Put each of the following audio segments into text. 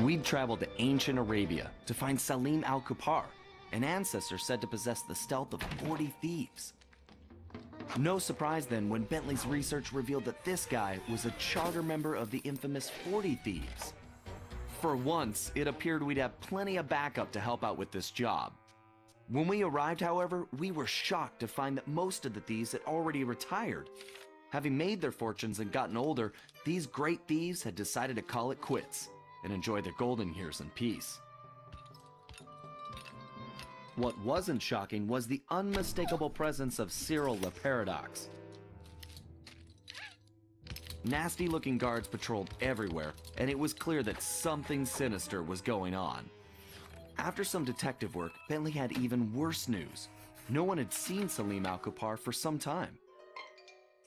We'd traveled to ancient Arabia to find Salim Al-Kupar, an ancestor said to possess the stealth of 40 thieves. No surprise then when Bentley's research revealed that this guy was a charter member of the infamous 40 Thieves. For once, it appeared we'd have plenty of backup to help out with this job. When we arrived, however, we were shocked to find that most of the thieves had already retired. Having made their fortunes and gotten older, these great thieves had decided to call it quits and enjoy their golden years in peace. What wasn't shocking was the unmistakable presence of Cyril the Paradox. Nasty-looking guards patrolled everywhere, and it was clear that something sinister was going on. After some detective work, Bentley had even worse news. No one had seen Salim Al-Kupar for some time.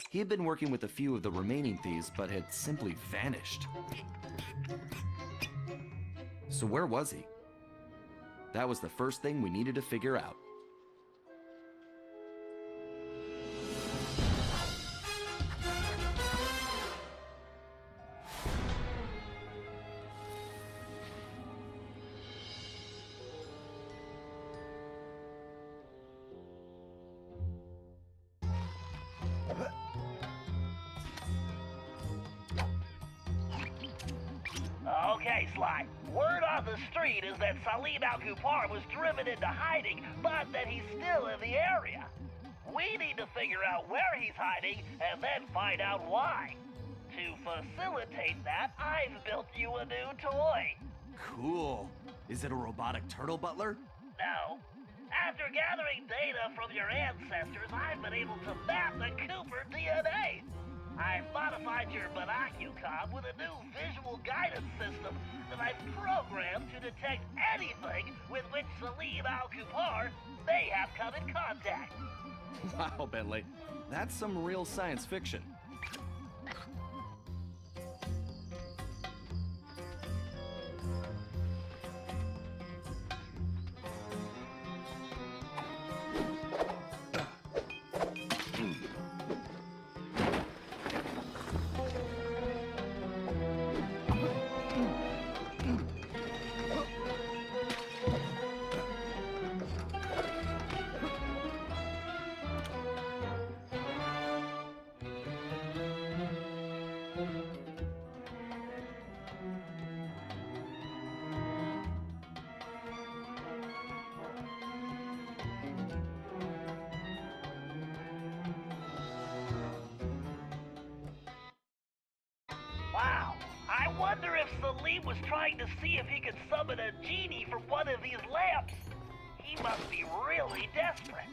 He had been working with a few of the remaining thieves, but had simply vanished. So where was he? That was the first thing we needed to figure out. Okay, Sly. Word on the street is that Salim Al-Kupar was driven into hiding, but that he's still in the area. We need to figure out where he's hiding and then find out why. To facilitate that, I've built you a new toy. Cool. Is it a robotic turtle butler? No. After gathering data from your ancestors, I've been able to map the Cooper DNA. I've modified your binocular with a new visual guidance system that I've programmed to detect anything with which Salim Al-Kupar may have come in contact. Wow, Bentley. That's some real science fiction. Wow, I wonder if Selim was trying to see if he could summon a genie from one of these lamps. He must be really desperate.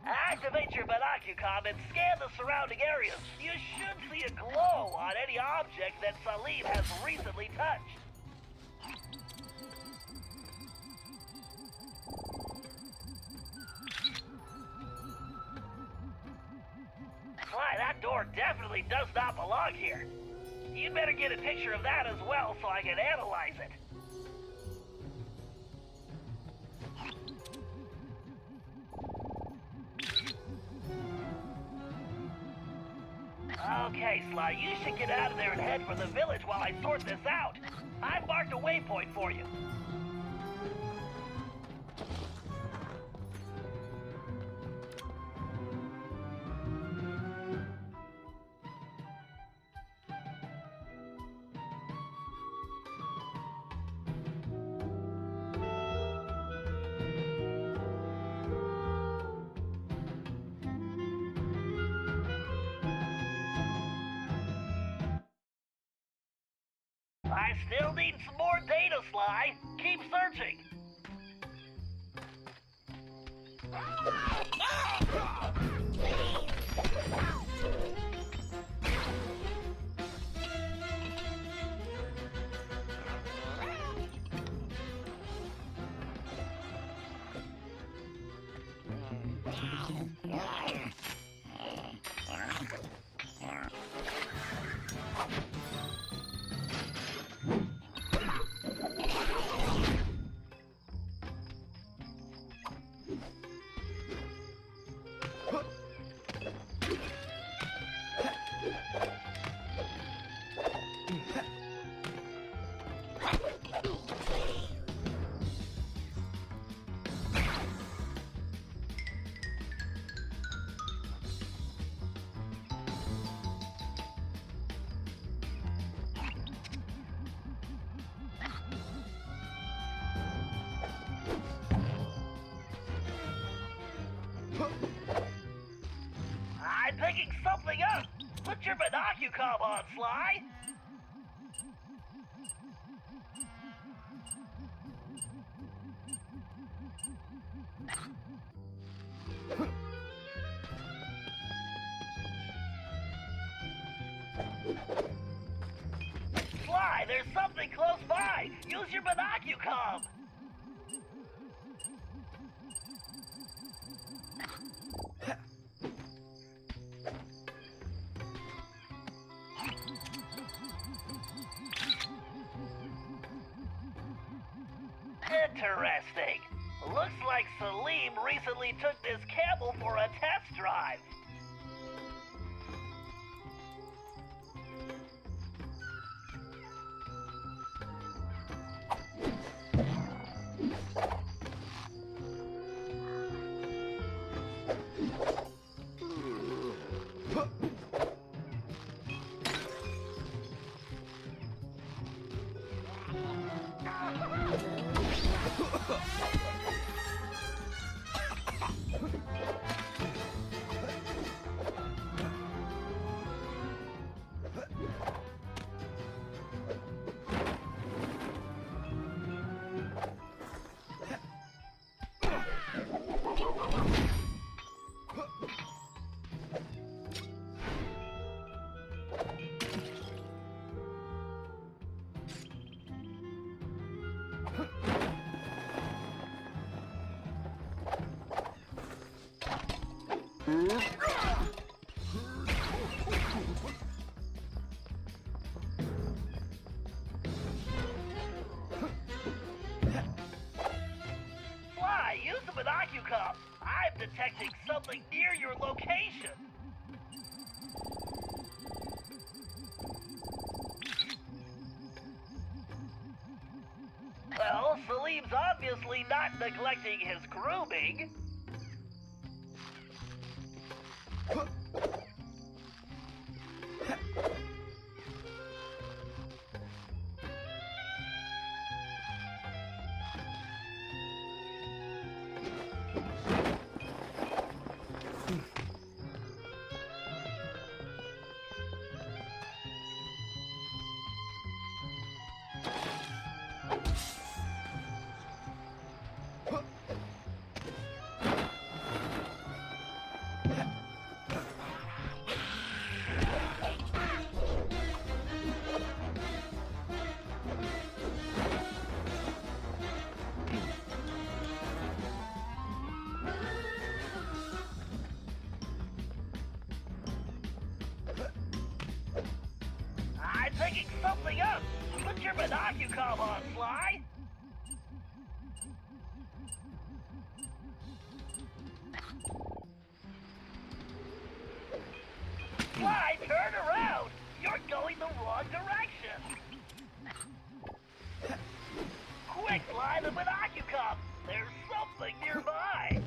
Activate your binocular and scan the surrounding areas. You should see a glow on any object that Salim has recently touched. Sly, that door definitely does not belong here. You'd better get a picture of that as well so I can analyze it. Okay, Sly, you should get out of there and head for the village while I sort this out. I've marked a waypoint for you. I still need some more data, Sly. Keep searching. AccuCom on, Sly! Sly, there's something close by! Use your binocucom! Interesting. Looks like Selim recently took this camel for a test drive. Fly, use the binocucom. I'm detecting something near your location. Well, Salim's obviously not neglecting his grooming. I'm picking something up. Put your binocucom on, Sly. Sly, turn around. You're going the wrong direction. Quick, Sly, the binocucom. There's something nearby.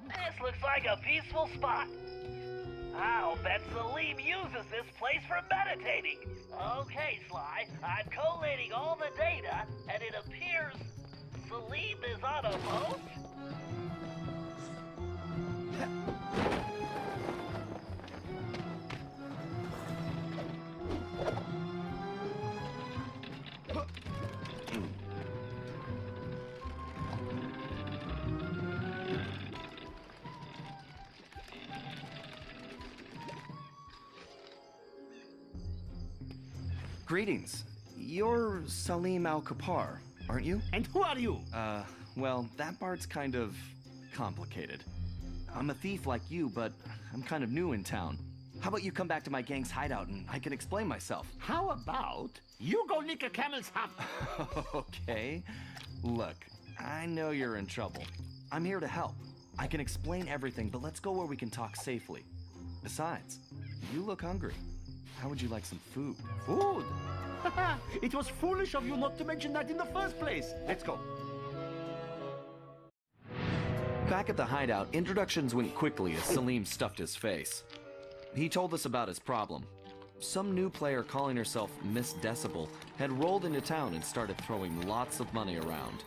This looks like a peaceful spot. I'll bet Selim uses this place for meditating. Okay, Sly, I'm collating all the data, and it appears Selim is on a boat? Greetings. You're Salim Al-Kupar, aren't you? And who are you? Well, that part's kind of complicated. I'm a thief like you, but I'm kind of new in town. How about you come back to my gang's hideout and I can explain myself? How about you go lick a camel's hump? Okay. Look, I know you're in trouble. I'm here to help. I can explain everything, but let's go where we can talk safely. Besides, you look hungry. How would you like some food? Food? It was foolish of you not to mention that in the first place. Let's go. Back at the hideout, introductions went quickly as Selim stuffed his face. He told us about his problem. Some new player calling herself Miss Decibel had rolled into town and started throwing lots of money around.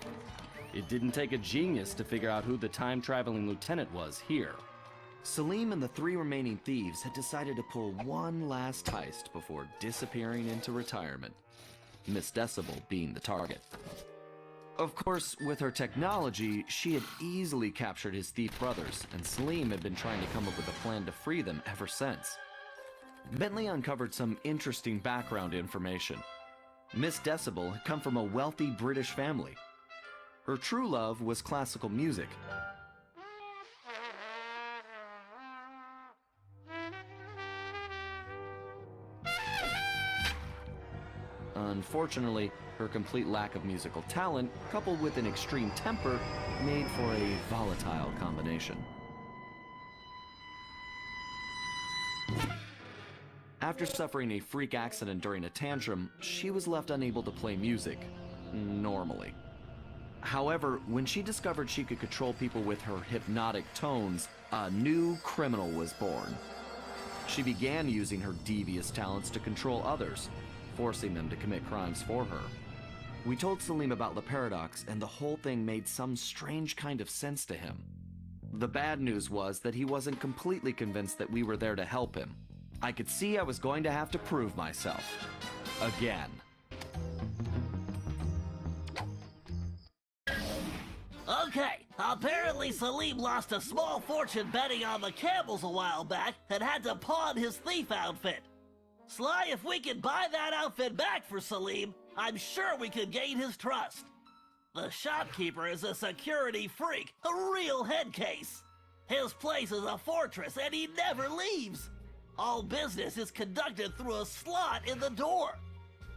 It didn't take a genius to figure out who the time-traveling lieutenant was here. Selim and the 3 remaining thieves had decided to pull one last heist before disappearing into retirement, Miss Decibel being the target. Of course, with her technology, she had easily captured his thief brothers, and Selim had been trying to come up with a plan to free them ever since. Bentley uncovered some interesting background information. Miss Decibel had come from a wealthy British family. Her true love was classical music. Unfortunately, her complete lack of musical talent, coupled with an extreme temper, made for a volatile combination. After suffering a freak accident during a tantrum, she was left unable to play music normally. However, when she discovered she could control people with her hypnotic tones, a new criminal was born. She began using her devious talents to control others, forcing them to commit crimes for her. We told Selim about the paradox, and the whole thing made some strange kind of sense to him. The bad news was that he wasn't completely convinced that we were there to help him. I could see I was going to have to prove myself. Again. Okay, apparently Salim lost a small fortune betting on the camels a while back and had to pawn his thief outfit. Sly, if we can buy that outfit back for Salim, I'm sure we could gain his trust. The shopkeeper is a security freak, a real head case. His place is a fortress and he never leaves. All business is conducted through a slot in the door.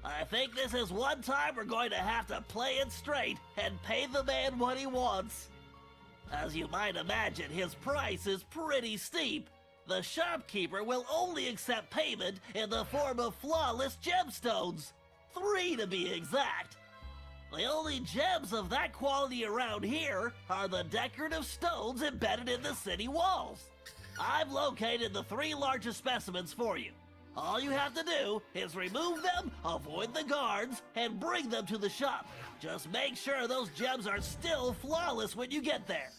I think this is one time we're going to have to play it straight and pay the man what he wants. As you might imagine, his price is pretty steep. The shopkeeper will only accept payment in the form of flawless gemstones. 3 to be exact. The only gems of that quality around here are the decorative stones embedded in the city walls. I've located the 3 largest specimens for you. All you have to do is remove them, avoid the guards, and bring them to the shop. Just make sure those gems are still flawless when you get there.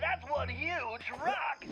That's one huge rock!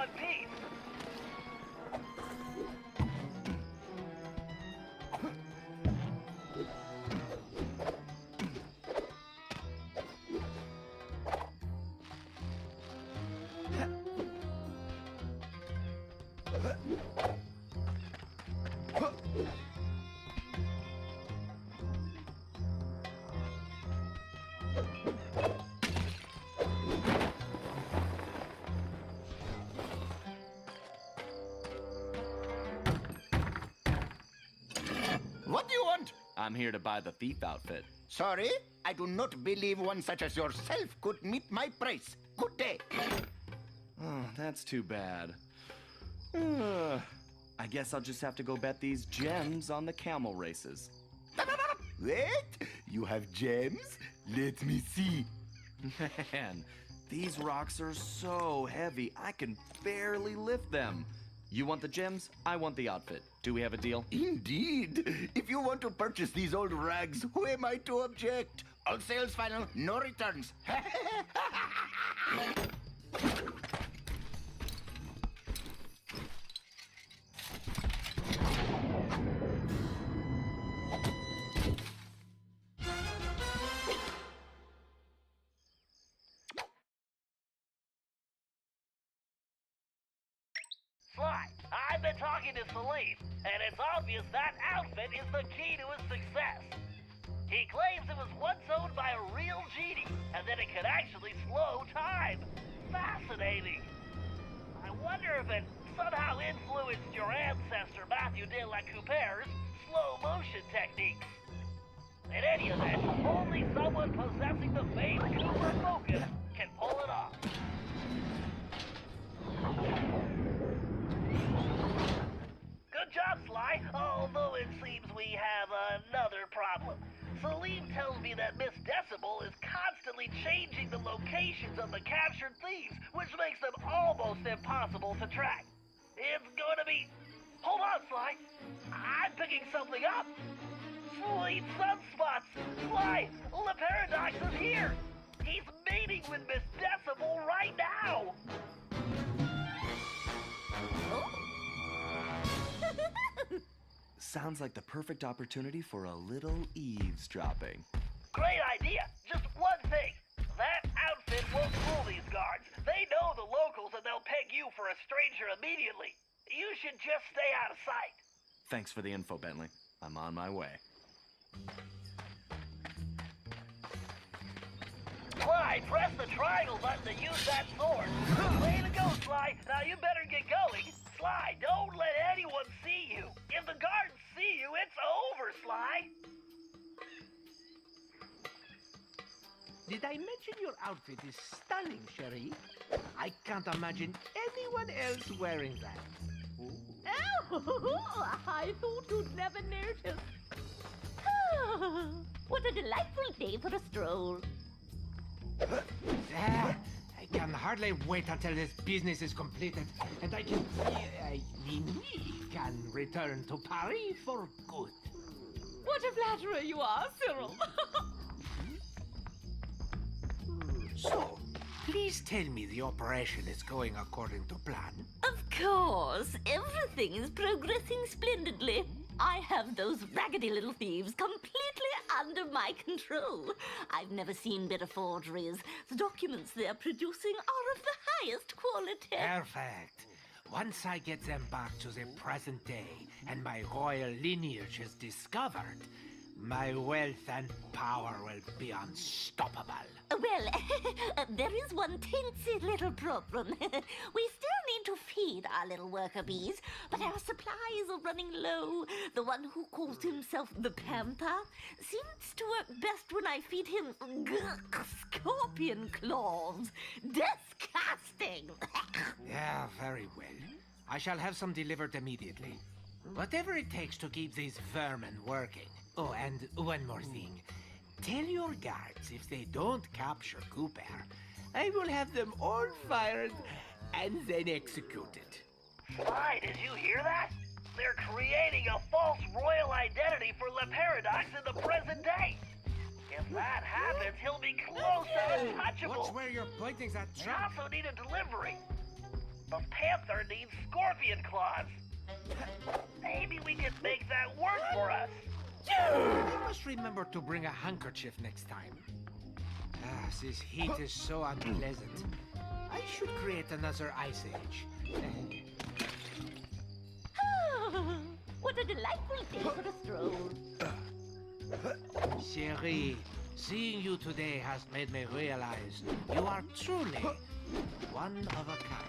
one piece. What do you want? I'm here to buy the thief outfit. Sorry, I do not believe one such as yourself could meet my price. Good day. Oh, that's too bad. I guess I'll just have to go bet these gems on the camel races. Wait, you have gems? Let me see. Man, these rocks are so heavy, I can barely lift them. You want the gems? I want the outfit. Do we have a deal? Indeed. If you want to purchase these old rags, who am I to object? All sales final, no returns. Sly, I've been talking to Selim, and it's obvious that outfit is the key to his success. He claims it was once owned by a real genie, and that it could actually slow time. Fascinating. I wonder if it somehow influenced your ancestor Matthew de la Coupar's slow motion techniques. In any event, only someone possessing the famed Cooper focus can pull it off. Good job, Sly, although it seems we have another problem. Salim tells me that Miss Decibel is constantly changing the locations of the captured thieves, which makes them almost impossible to track. It's going to be... Hold on, Sly. I'm picking something up. Sweet sunspots. Sly, Le Paradox is here. He's meeting with Miss Decibel right now. Sounds like the perfect opportunity for a little eavesdropping. Great idea. Just one thing. That outfit won't fool these guards. They know the locals and they'll peg you for a stranger immediately. You should just stay out of sight. Thanks for the info, Bentley. I'm on my way. Sly, press the triangle button to use that sword. Way to go, Sly. Now you better get going. Sly, don't let anyone see you. If the guards see you, it's over, Sly. Did I mention your outfit is stunning, Cherie? I can't imagine anyone else wearing that. Oh, I thought you'd never notice. What a delightful day for a stroll. I can hardly wait until this business is completed, and I can, we can return to Paris for good. What a flatterer you are, Cyril. So, please tell me the operation is going according to plan. Of course, everything is progressing splendidly. I have those raggedy little thieves completely under my control. I've never seen better forgeries. The documents they're producing are of the highest quality. Perfect. Once I get them back to the present day and my royal lineage is discovered, my wealth and power will be unstoppable. Well, there is one teensy little problem. We still need to feed our little worker bees, but our supplies are running low. The one who calls himself the Panther seems to work best when I feed him scorpion claws. Disgusting! Yeah, very well. I shall have some delivered immediately. Whatever it takes to keep these vermin working. Oh, and one more thing. Tell your guards if they don't capture Cooper, I will have them all fired and then executed. Sly, did you hear that? They're creating a false royal identity for Le Paradox in the present day. If that happens, he'll be close to untouchable. Watch where you're pointing that We trap. also need a delivery. The panther needs scorpion claws. Maybe we can make that work for us. You must remember to bring a handkerchief next time. Ah, this heat is so unpleasant. I should create another ice age. What a delightful day for a stroll. Cherie, seeing you today has made me realize you are truly one of a kind.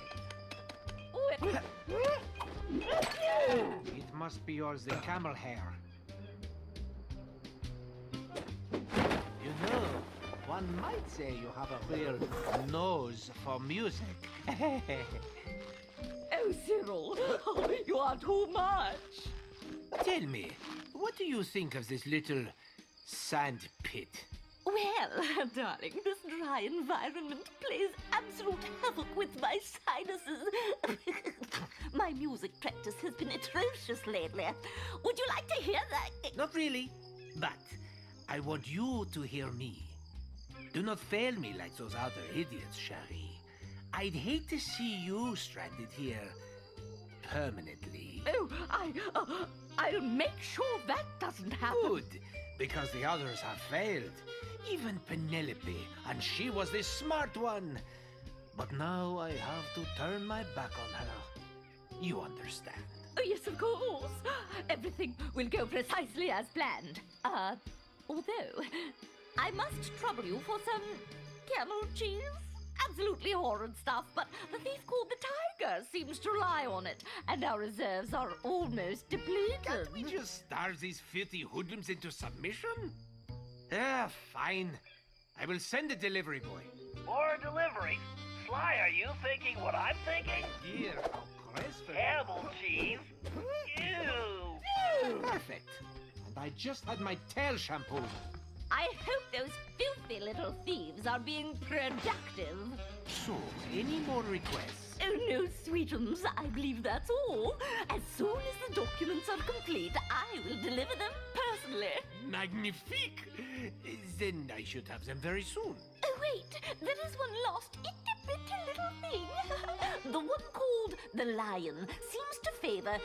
It must be yours, the camel hair. You know, one might say you have a real nose for music. Oh, Cyril, you are too much. Tell me, what do you think of this little sand pit? Well, darling, this dry environment plays absolute havoc with my sinuses. My music practice has been atrocious lately. Would you like to hear that? Not really, but I want you to hear me. Do not fail me like those other idiots, Cherie. I'd hate to see you stranded here permanently. Oh, I'll make sure that doesn't happen. Good, because the others have failed. Even Penelope, and she was the smart one. But now I have to turn my back on her. You understand. Oh, yes, of course. Everything will go precisely as planned. Although, I must trouble you for some camel cheese. Absolutely horrid stuff, but the thief called the Tiger seems to rely on it, and our reserves are almost depleted. Can't we just starve these filthy hoodlums into submission? Ah, fine. I will send a delivery boy. More delivery. Sly, are you thinking what I'm thinking? Dear, how graceful. Camel cheese? Ew. Perfect. And I just had my tail shampooed. I hope those filthy little thieves are being productive. So, any more requests? Oh, no, sweetums. I believe that's all. As soon as the documents are complete, I will deliver them personally. Magnifique! Then I should have them very soon. Oh, wait. There is one last itty-bitty little thing. The one called the Lion seems to favor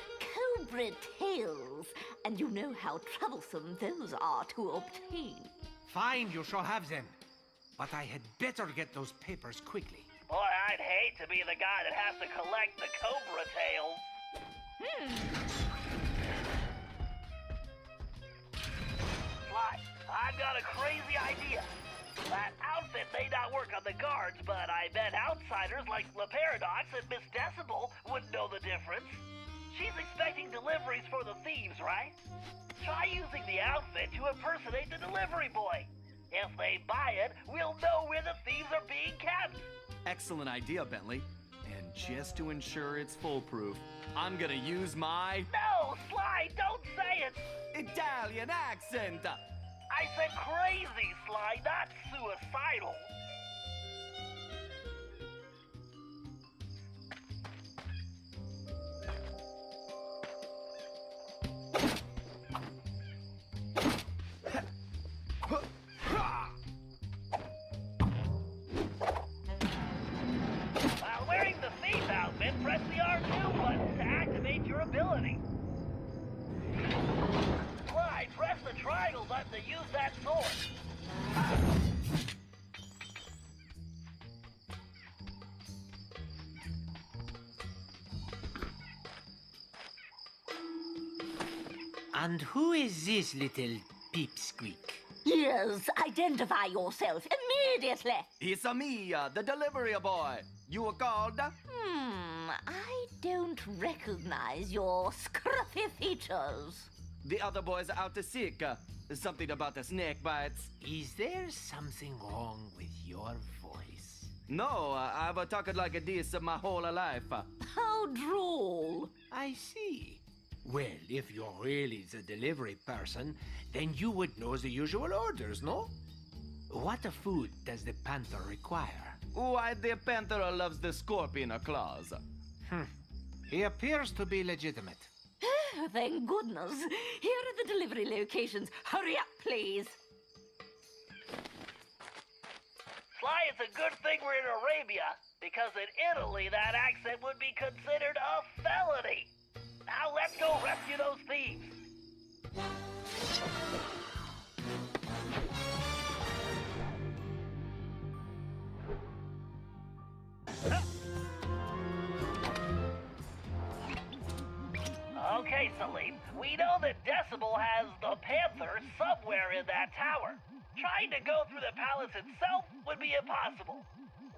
cobra tails. And you know how troublesome those are to obtain. Fine, you shall have them. But I had better get those papers quickly. Boy, I'd hate to be the guy that has to collect the cobra tails. Sly, I've got a crazy idea. That outfit may not work on the guards, but I bet outsiders like Le Paradox and Miss Decibel wouldn't know the difference. She's expecting deliveries for the thieves, right? Try using the outfit to impersonate the delivery boy. If they buy it, we'll know where the thieves are being kept. Excellent idea, Bentley. And just to ensure it's foolproof, I'm gonna use my No, Sly, don't say it. Italian accent. I said crazy, Sly, not suicidal. While wearing the thief outfit, press the R2 button to activate your ability. Sly, press the triangle button to use that sword. And who is this little peepsqueak? Yes, identify yourself immediately. It's a me, the delivery boy. You were called? I don't recognize your scruffy features. The other boys are out to seek. Something about the snake bites. Is there something wrong with your voice? No, I've talked like this my whole life. How droll. I see. Well, if you're really the delivery person, then you would know the usual orders, no? What food does the panther require? Why, the panther loves the scorpion claws. He appears to be legitimate. Thank goodness. Here are the delivery locations. Hurry up, please. Sly, it's a good thing we're in Arabia. Because in Italy, that accent would be considered a felony. Now let's go rescue those thieves. Okay, Salim, we know that Decibel has the Panther somewhere in that tower. Trying to go through the palace itself would be impossible.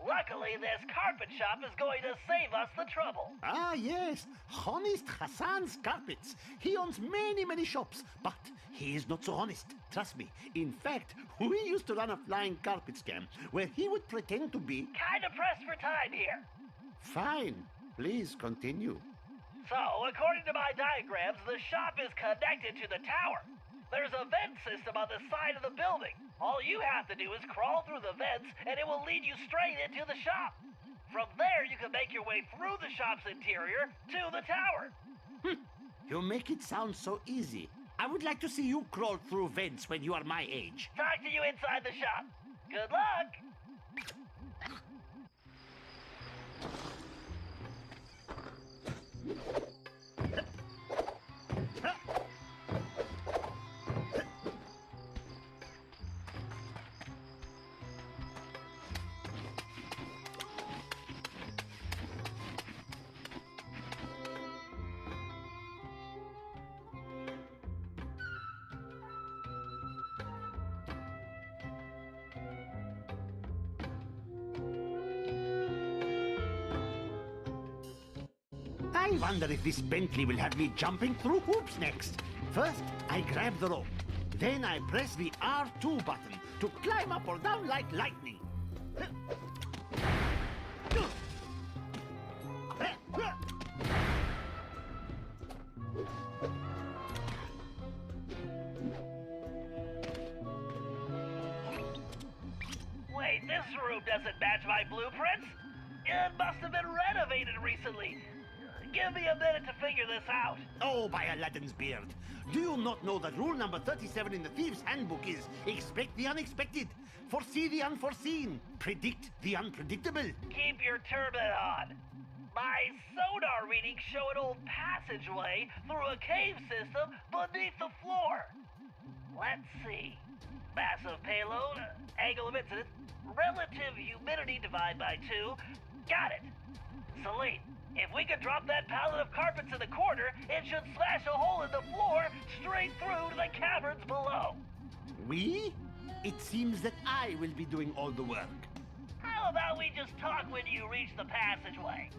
Luckily, this carpet shop is going to save us the trouble. Ah, yes. Honest Hassan's Carpets. He owns many, many shops, but he is not so honest. Trust me. In fact, we used to run a flying carpet scam where he would pretend to be... Kinda pressed for time here. Fine. Please continue. So, according to my diagrams, the shop is connected to the tower. There's a vent system on the side of the building. All you have to do is crawl through the vents, and it will lead you straight into the shop. From there, you can make your way through the shop's interior to the tower. You make it sound so easy. I would like to see you crawl through vents when you are my age. Talk to you inside the shop. Good luck! I wonder if this Bentley will have me jumping through hoops next. First, I grab the rope. Then I press the R2 button to climb up or down like lightning. Wait, this room doesn't match my blueprints? It must have been renovated recently. Give me a minute to figure this out. Oh, by Aladdin's beard. Do you not know that rule number 37 in the Thieves' Handbook is expect the unexpected, foresee the unforeseen, predict the unpredictable? Keep your turban on. My sonar readings show an old passageway through a cave system beneath the floor. Let's see. Massive payload, angle of incidence, relative humidity divided by 2. Got it. Salim, if we could drop that pallet of carpets in the corner, it should smash a hole in the floor straight through to the caverns below. We? It seems that I will be doing all the work. How about we just talk when you reach the passageway?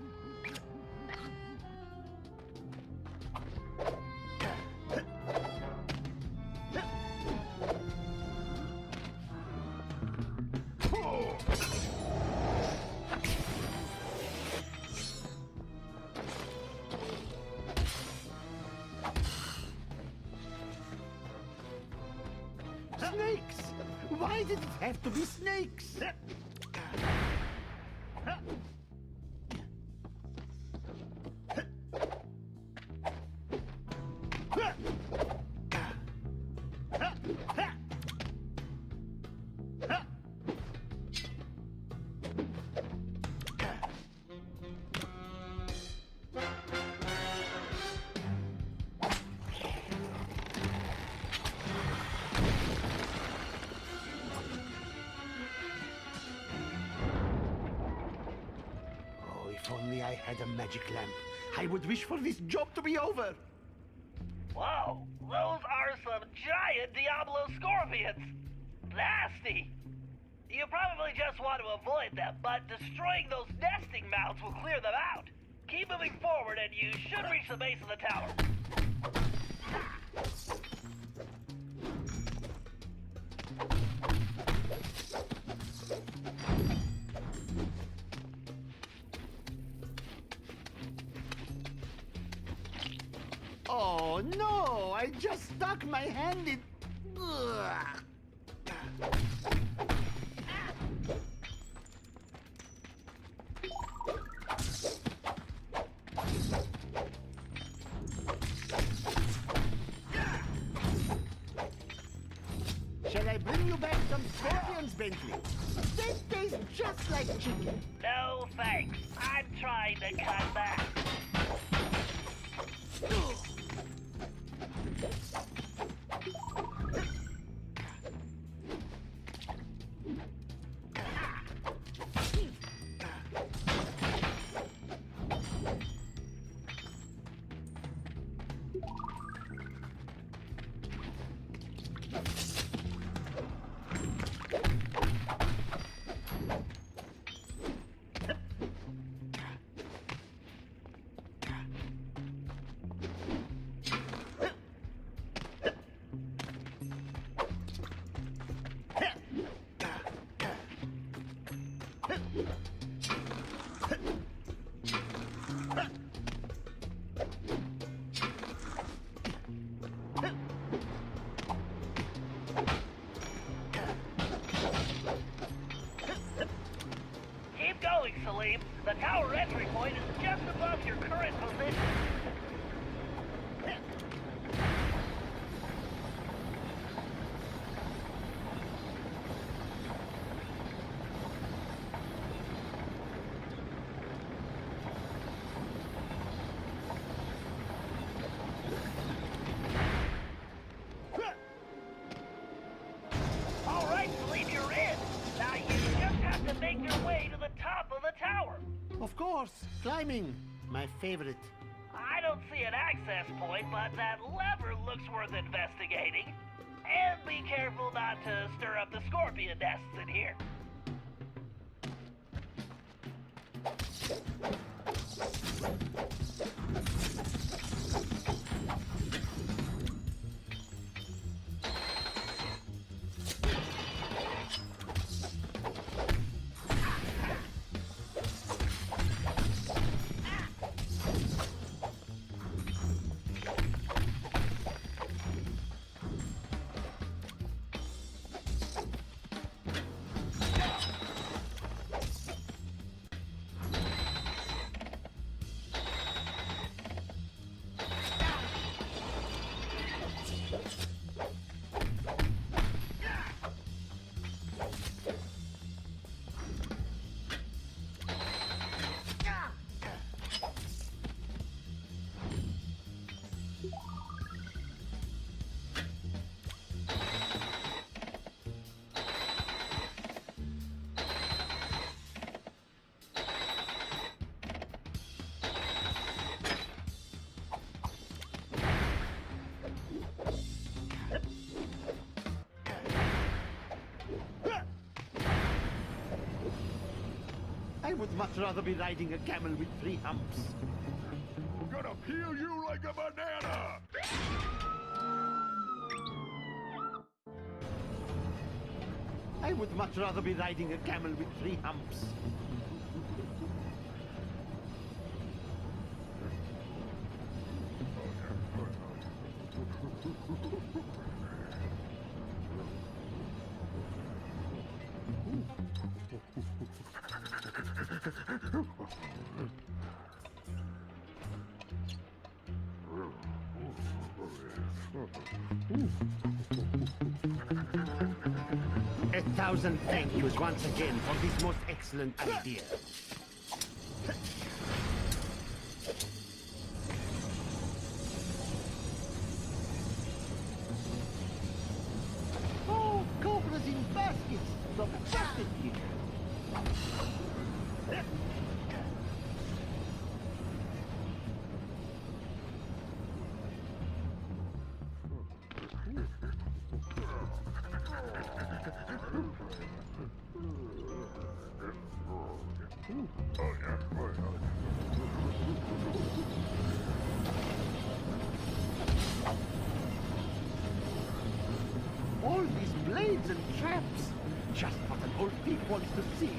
Snakes! Why did it have to be snakes? If only I had a magic lamp, I would wish for this job to be over. Whoa, those are some giant Diablo scorpions. Nasty. You probably just want to avoid them, but destroying those nesting mounds will clear them out. Keep moving forward and you should reach the base of the tower. Oh no, I just stuck my hand in... Ugh. Shall I bring you back some scorpions, Bentley? They taste just like chicken. No, thanks. I'm trying to cut back. Keep going, Salim. The tower entry point is just above your current position. All right, Salim, you're in. Now you just have to make your way to the top of the tower. Of course, climbing. My favorite. I don't see an access point, but that lever looks worth investigating. And be careful not to stir up the scorpion nests in here. I would much rather be riding a camel with 3 humps. Gonna peel you like a banana! I would much rather be riding a camel with 3 humps. A thousand thank yous once again for this most excellent idea. Oh, cobras in baskets! Fantastic! All these blades and traps! Just what an old thief wants to see.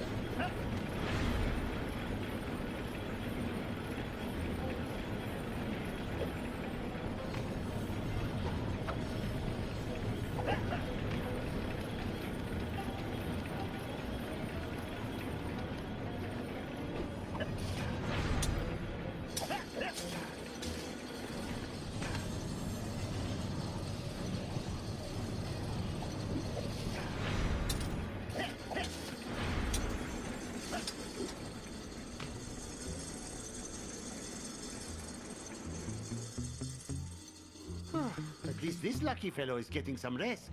At least this lucky fellow is getting some rest.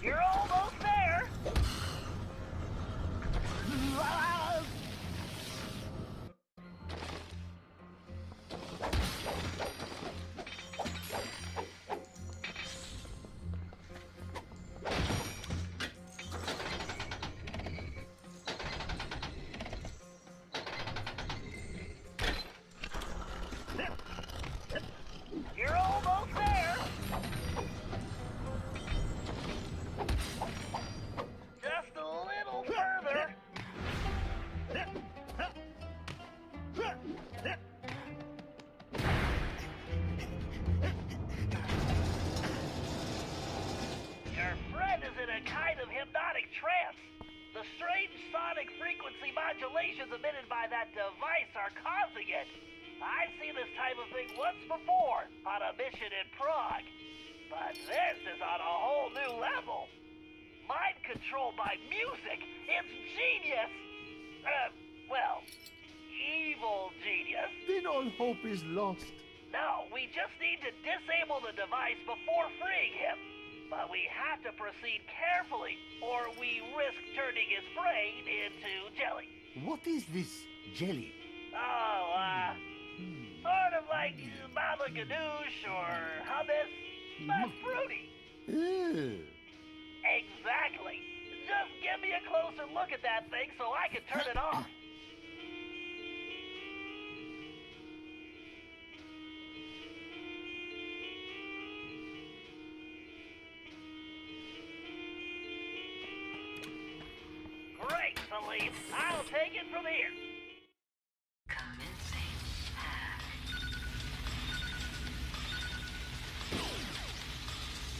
You're almost there. You're almost there. Just a little further. Your friend is in a kind of hypnotic trance. The strange sonic frequency modulations emitted by that device are causing it. I've seen this type of thing once before on a mission in Prague. But this is on a whole new level. Mind control by music. It's genius. Well, evil genius. Then all hope is lost. No, we just need to disable the device before freeing him. But we have to proceed carefully, or we risk turning his brain into jelly. What is this jelly? Oh, sort of like baba ganoush or hummus, but fruity. Ew. Exactly. Just give me a closer look at that thing so I can turn it off. Great, Salim. I'll take it from here. Commencing hack.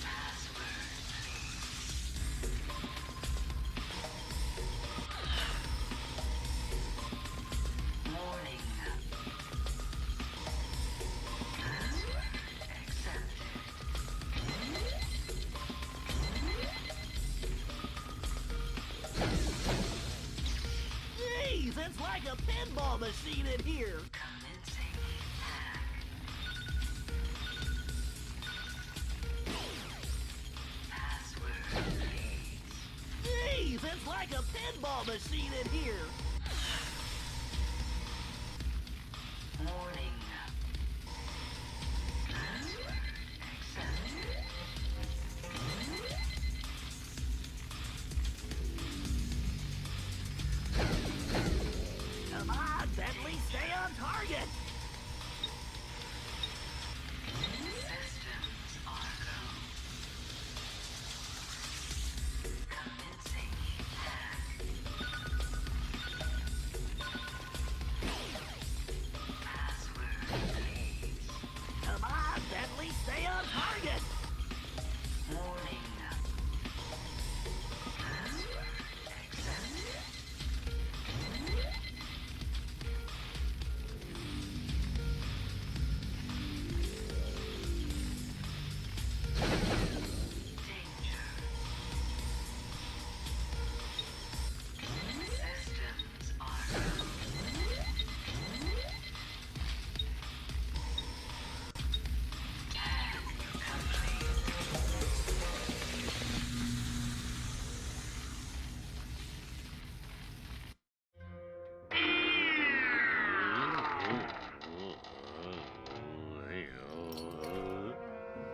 Password, please. Warning. Password accepted. Jeez, it's like a pinball machine in here. Commencing hack. Password, please. Jeez, it's like a pinball machine in here. Warning. Password accepted. Come on, Bentley, stay on target. Systems are go. Commencing hack. Password, please. Come on, Bentley, stay on target. Warning. Password accepted. Danger. Systems are go. Hack complete.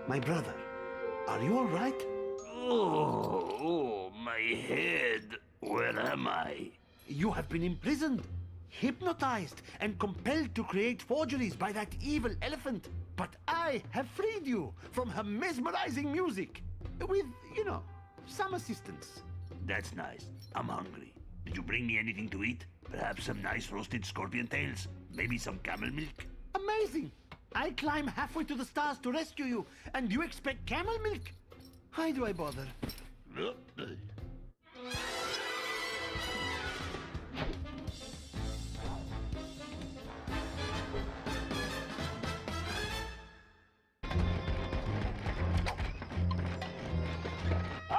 My brother, are you all right? Oh, my head. Where am I? You have been imprisoned, hypnotized, and compelled to create forgeries by that evil elephant. But I have freed you from her mesmerizing music. With, some assistance. That's nice. I'm hungry. Did you bring me anything to eat? Perhaps some nice roasted scorpion tails? Maybe some camel milk? Amazing! I climb halfway to the stars to rescue you, and you expect camel milk? Why do I bother?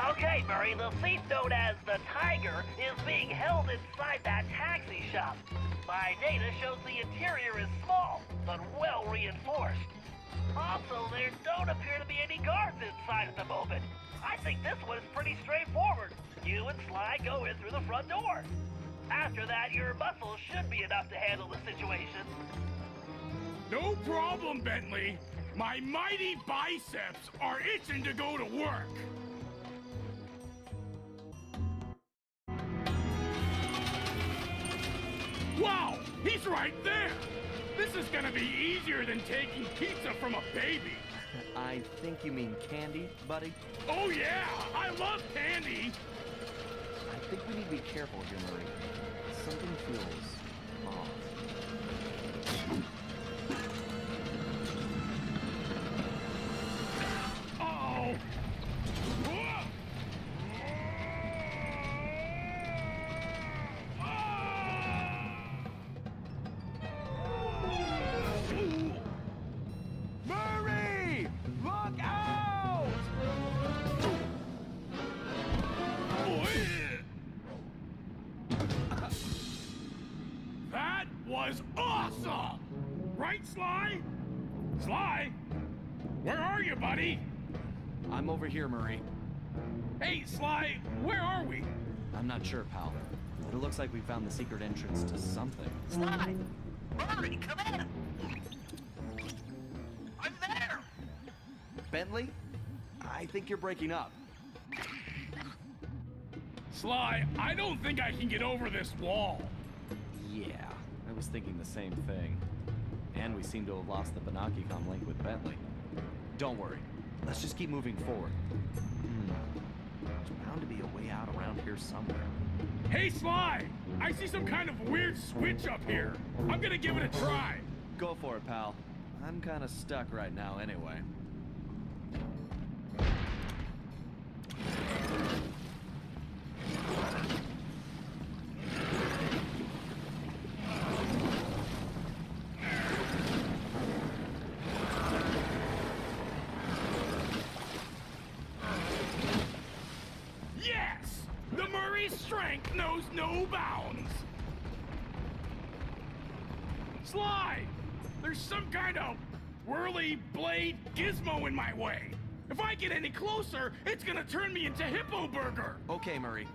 Okay, Murray, the thief known as the Tiger is being held inside that taxi shop. My data shows the interior is small, but well reinforced. Also, there don't appear to be any guards inside at the moment. I think this one is pretty straightforward. You and Sly go in through the front door. After that, your muscles should be enough to handle the situation. No problem, Bentley. My mighty biceps are itching to go to work. Wow, he's right there. This is gonna be easier than taking pizza from a baby. I think you mean candy, buddy. Oh yeah, I love candy. I think we need to be careful here, Murray. Something feels off. Uh-oh. Murray! Look out! That was awesome! Right, Sly? Sly? Where are you, buddy? I'm over here, Murray. Hey, Sly, where are we? I'm not sure, pal. But it looks like we found the secret entrance to something. Sly! Murray, come in! I'm there! Bentley? I think you're breaking up. Sly, I don't think I can get over this wall. Yeah, I was thinking the same thing. And we seem to have lost the Banakicom link with Bentley. Don't worry. Let's just keep moving forward. There's bound to be a way out around here somewhere. Hey, Sly! I see some kind of weird switch up here. I'm gonna give it a try. Go for it, pal. I'm kind of stuck right now anyway. Yes! The Murray's strength knows no bounds. Sly! There's some kind of whirly blade gizmo in my way. If I get any closer, it's gonna turn me into Hippo Burger. Okay, Murray.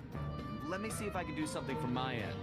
Let me see if I can do something from my end.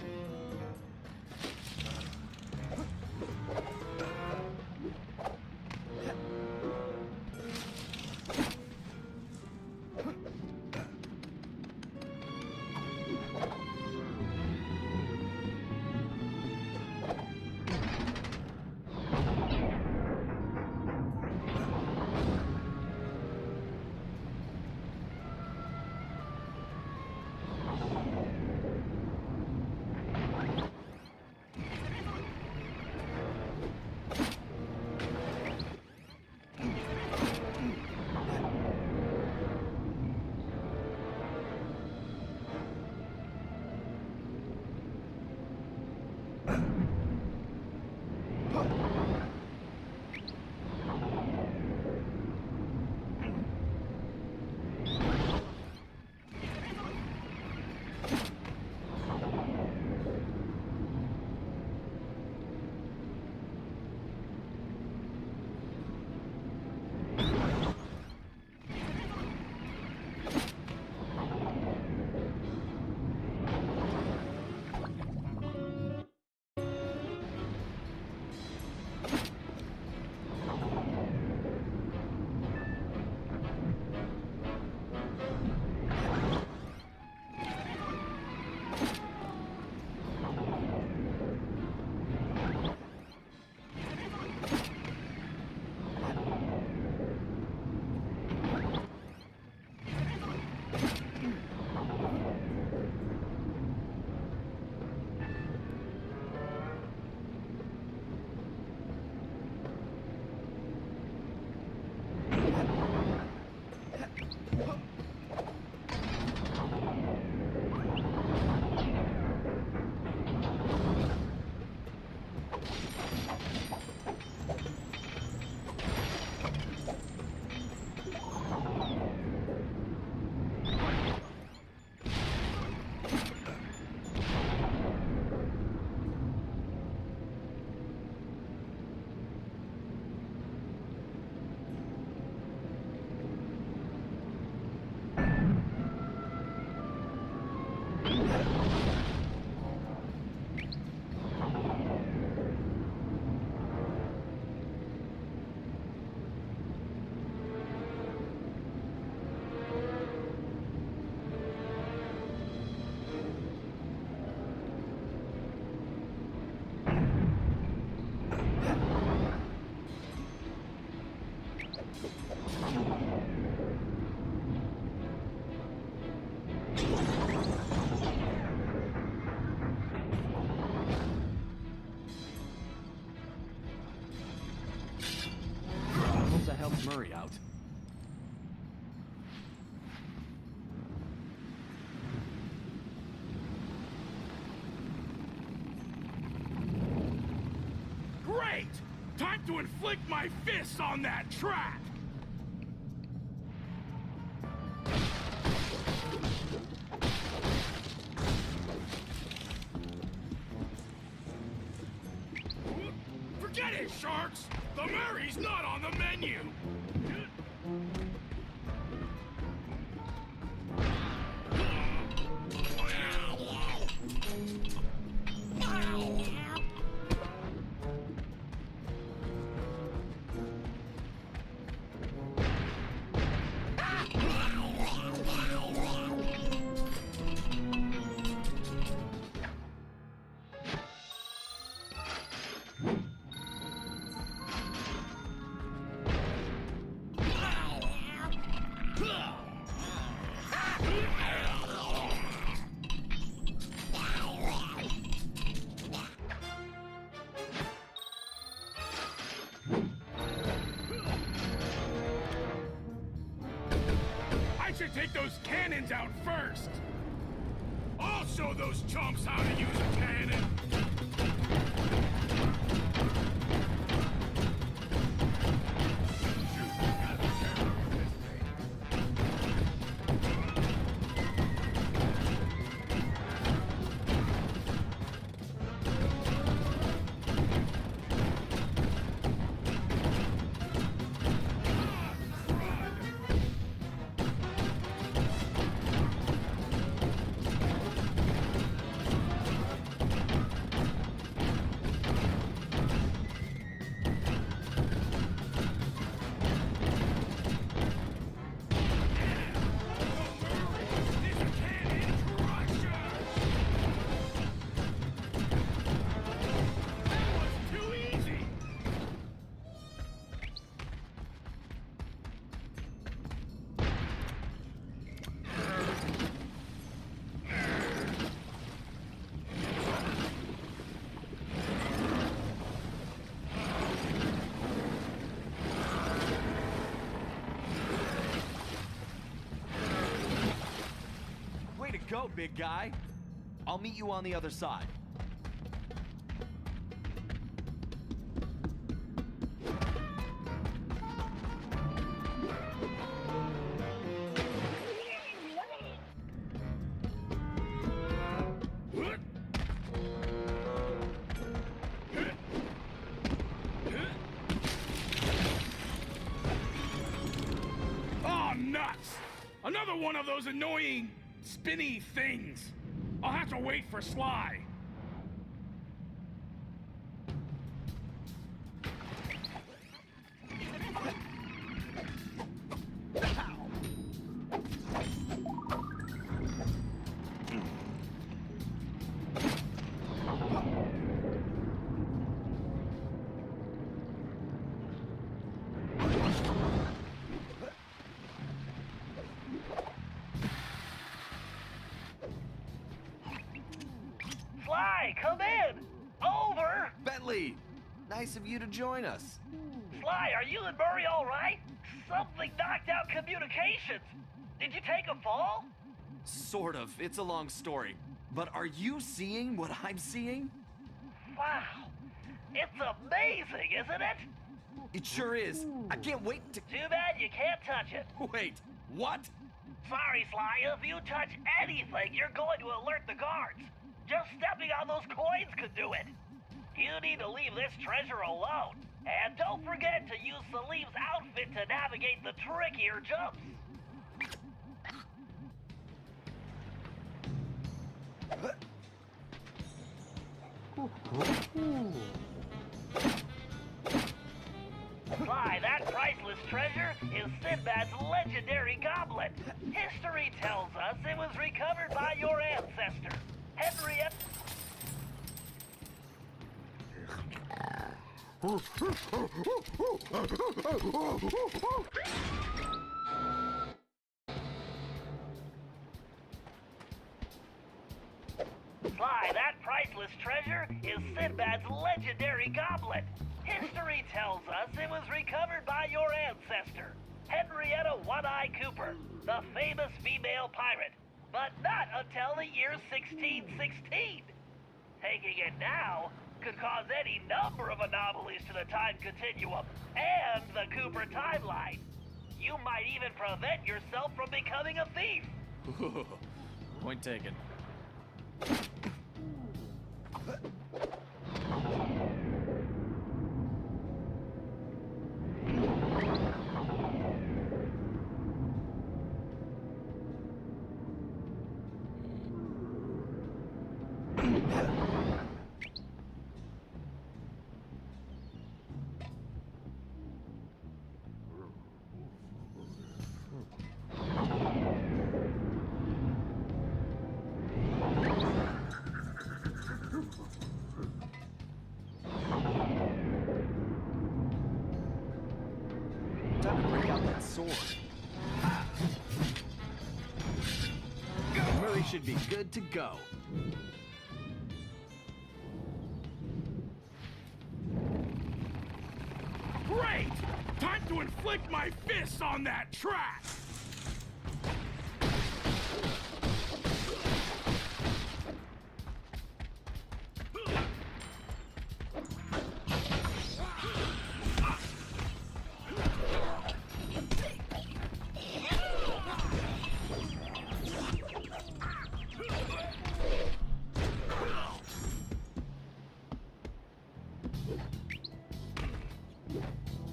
Hope that helps Murray out. Great! Time to inflict my fists on that trap! Forget it, sharks! The Murray's not on the menu! I should take those cannons out first! I'll show those chumps how to use a cannon! Way to go, big guy. I'll meet you on the other side. Oh, nuts! Another one of those annoying, spinny things. I'll have to wait for Sly. Sly, come in! Over! Bentley! Nice of you to join us. Sly, are you and Murray all right? Something knocked out communications. Did you take a fall? Sort of. It's a long story. But are you seeing what I'm seeing? Wow. It's amazing, isn't it? It sure is. I can't wait to... Too bad you can't touch it. Wait, what? Sorry, Sly. If you touch anything, you're going to alert the guards. Just stepping on those coins could do it. You need to leave this treasure alone. And don't forget to use Salim's outfit to navigate the trickier jumps. Sly, that priceless treasure is Sinbad's legendary goblet. History tells us it was recovered by your ancestor, Henriette. Sly, that priceless treasure is Sinbad's legendary goblet. History tells us it was recovered by your ancestor, Henrietta One-Eye Cooper, the famous female pirate, but not until the year 1616. Taking it now could cause any number of anomalies to the time continuum and the Cooper timeline. You might even prevent yourself from becoming a thief. Point taken. Time to break out that sword. Murray should be good to go. Great! Time to inflict my fists on that trash!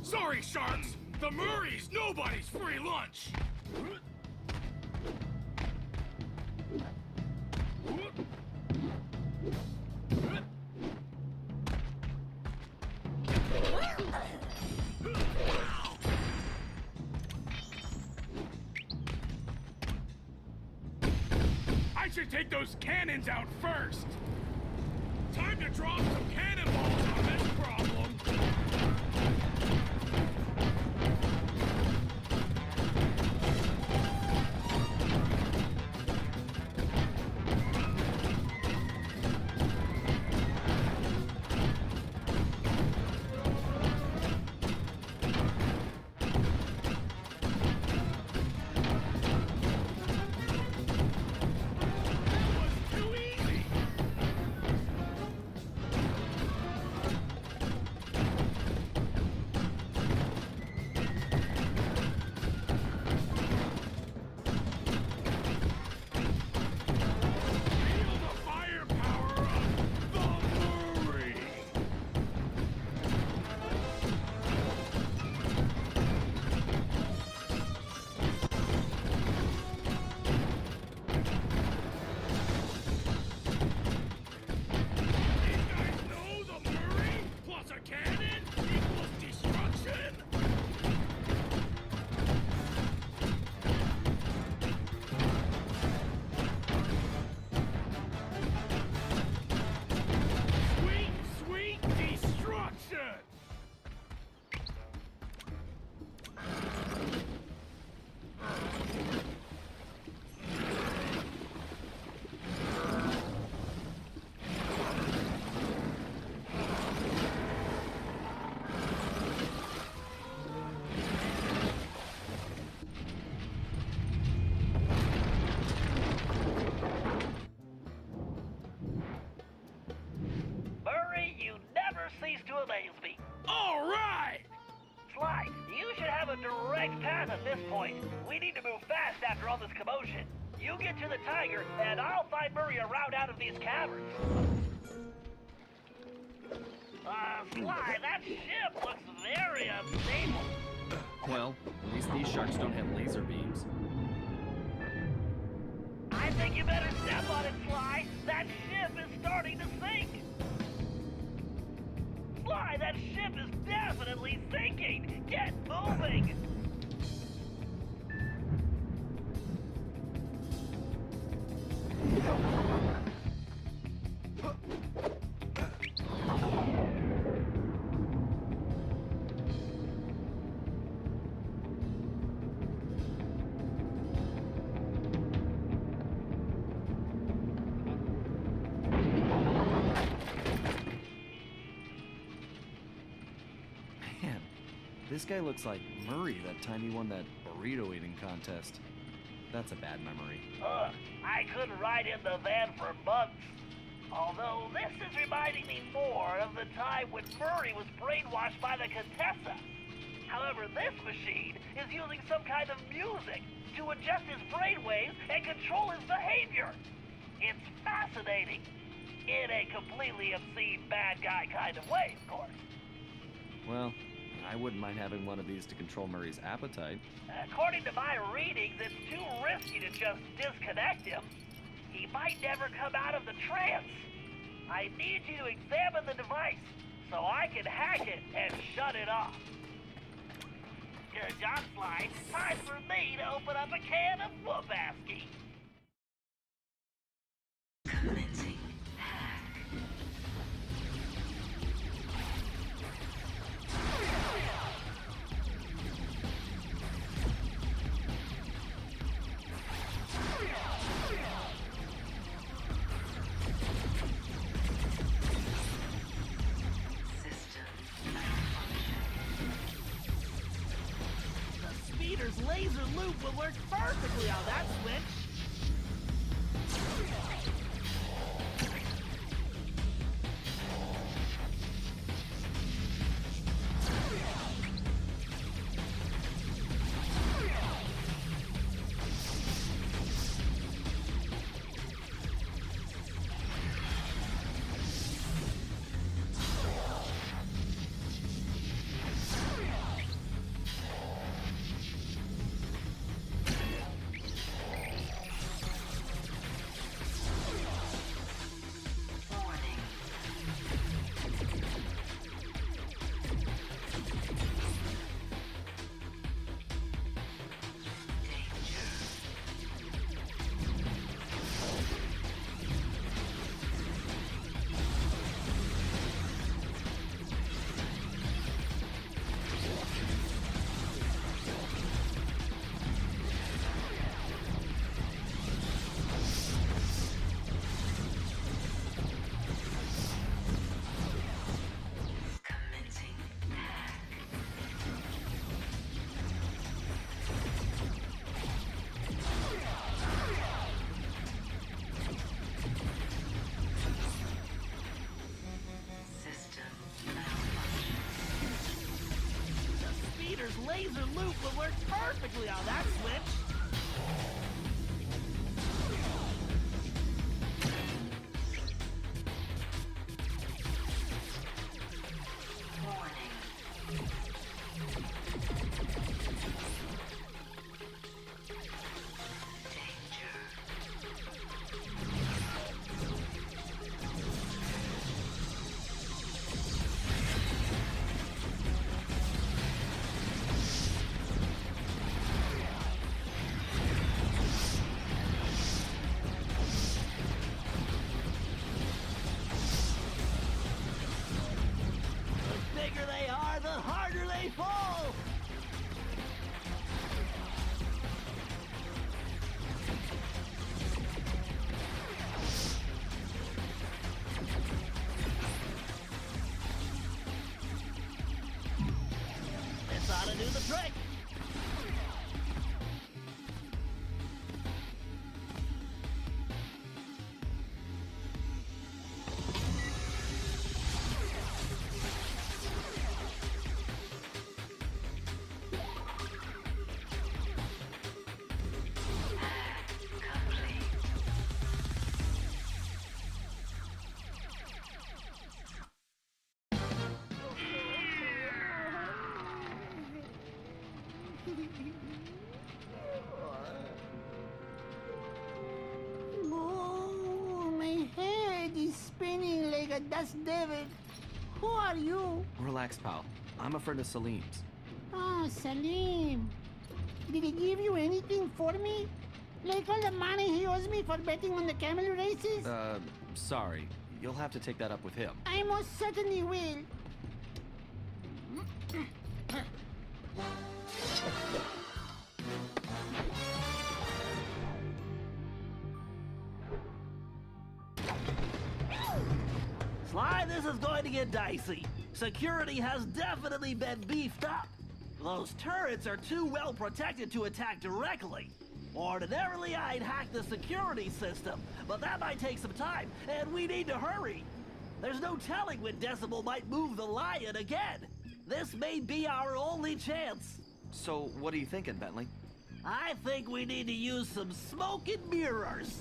Sorry, sharks! The Murray's nobody's free lunch! I should take those cannons out first! Time to drop some cannonballs on this problem! this point. We need to move fast after all this commotion. You get to the Tiger, and I'll find Murray a route out of these caverns. Sly, that ship looks very unstable. Well, at least these sharks don't have laser beams. I think you better step on it, Sly. That ship is starting to sink. Sly, that ship is definitely sinking. Get moving. Man, this guy looks like Murray that time he won that burrito eating contest. That's a bad memory. I couldn't ride in the van for months. Although this is reminding me more of the time when Murray was brainwashed by the Contessa. However, this machine is using some kind of music to adjust his brainwaves and control his behavior. It's fascinating. In a completely obscene bad guy kind of way, of course. Well, I wouldn't mind having one of these to control Murray's appetite. According to my readings, it's too risky to just disconnect him. He might never come out of the trance. I need you to examine the device so I can hack it and shut it off. Good job, Sly. Time for me to open up a can of whoop-asky. Commencing hack. System malfunction. The speeder's laser loop will work perfectly on that switch. Commencing hack. System malfunction. The speeder's laser loop will work perfectly on that switch. Warning. Danger. that's David. Who are you? Relax, pal. I'm a friend of Salim's. Oh, Salim. Did he give you anything for me? Like all the money he owes me for betting on the camel races? Sorry. You'll have to take that up with him. I most certainly will. Sly, this is going to get dicey. Security has definitely been beefed up. Those turrets are too well protected to attack directly. Ordinarily, I'd hack the security system, but that might take some time, and we need to hurry. There's no telling when Decibel might move the lion again. This may be our only chance. So, what are you thinking, Bentley? I think we need to use some smoke and mirrors.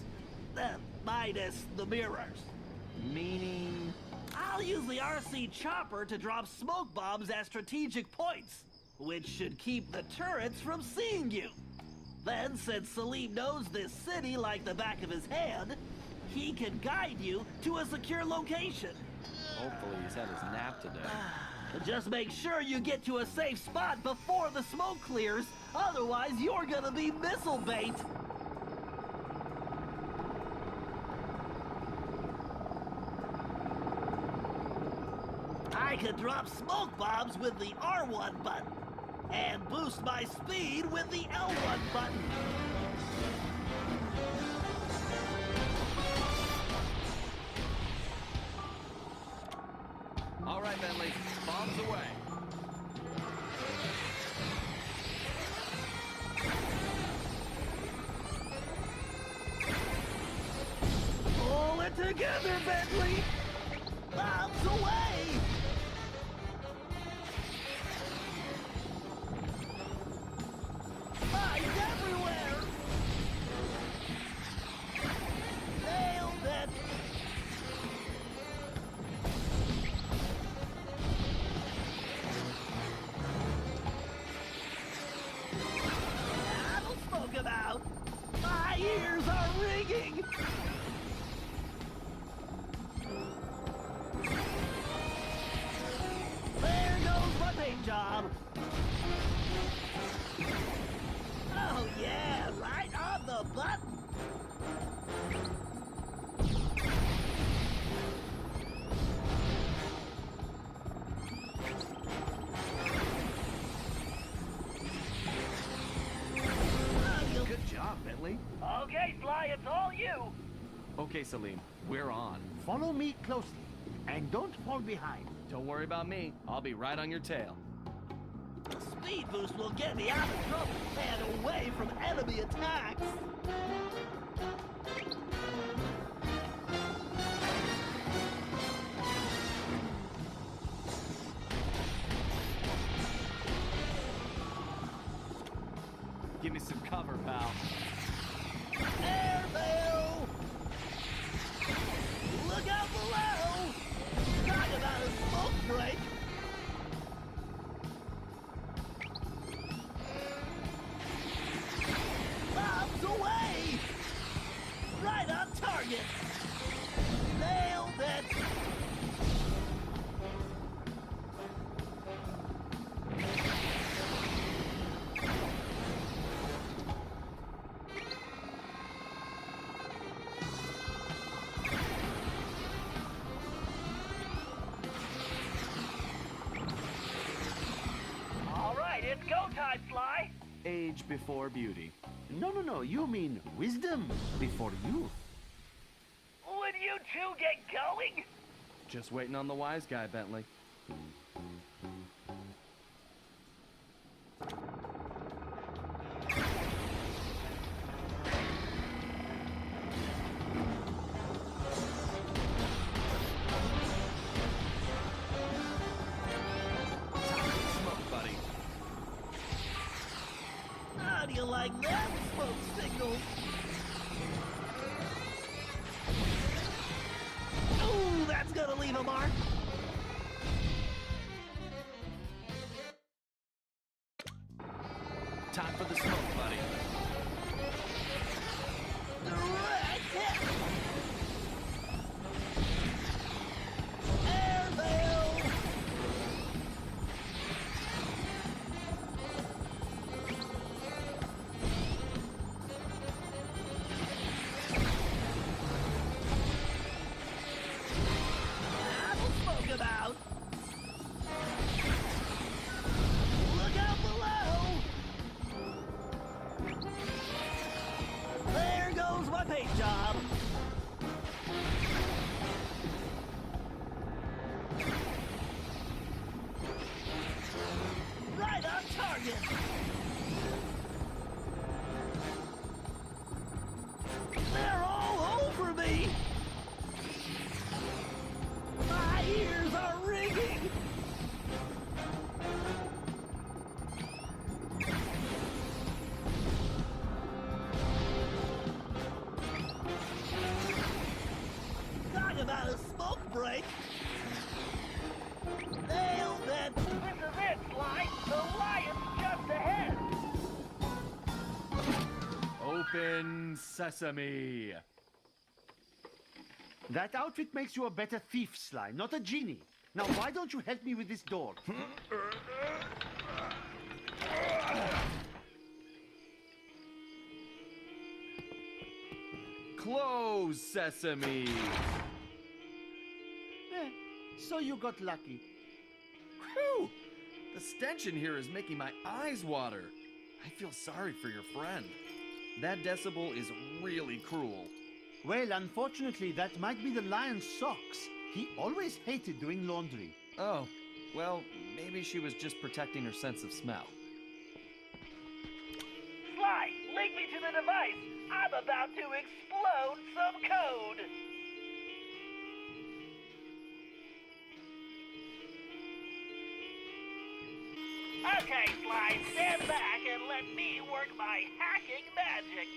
Minus the mirrors. Meaning... I'll use the RC chopper to drop smoke bombs at strategic points, which should keep the turrets from seeing you. Then, since Selim knows this city like the back of his hand, he can guide you to a secure location. Hopefully he's had his nap today. Just make sure you get to a safe spot before the smoke clears, otherwise you're gonna be missile bait. I could drop smoke bombs with the R1 button, and boost my speed with the L1 button. All right, Bentley. Bombs away. Pull it together, Bentley! Bombs away! Eyes everywhere! Nailed it! I don't smoke about! My ears are ringing! There goes my paint job! Oh yeah, right on the button! Good job, Bentley. Okay, Sly, it's all you! Okay, Salim. We're on. Follow me closely, and don't fall behind. Don't worry about me. I'll be right on your tail. Speed boost will get me out of trouble and away from enemy attacks! Give me some cover, pal. Airmail! Look out below! Talk about a smoke break! Bombs away! Right on target! Nailed it! All right, it's go time, Sly! Age before beauty. No, you mean wisdom before youth. Would you two get going? Just waiting on the wise guy, Bentley. Smoke, buddy. How do you like that smoke signal? Ooh, that's gonna leave a mark. Time for the smoke, buddy. Direct hit. paint job. Right on target. They're all over me. My ears are ringing. Talk about a smoke break. Nailed it. This is it, Sly. The lion's just ahead. Open sesame. That outfit makes you a better thief, Sly, not a genie. Now, why don't you help me with this door? Close sesame. So you got lucky. Whew! The stench in here is making my eyes water. I feel sorry for your friend. That Decibel is really cruel. Well, unfortunately, that might be the lion's socks. He always hated doing laundry. Oh, well, maybe she was just protecting her sense of smell. Sly, link me to the device. I'm about to explode some code. Okay, Sly, stand back and let me work my hacking magic.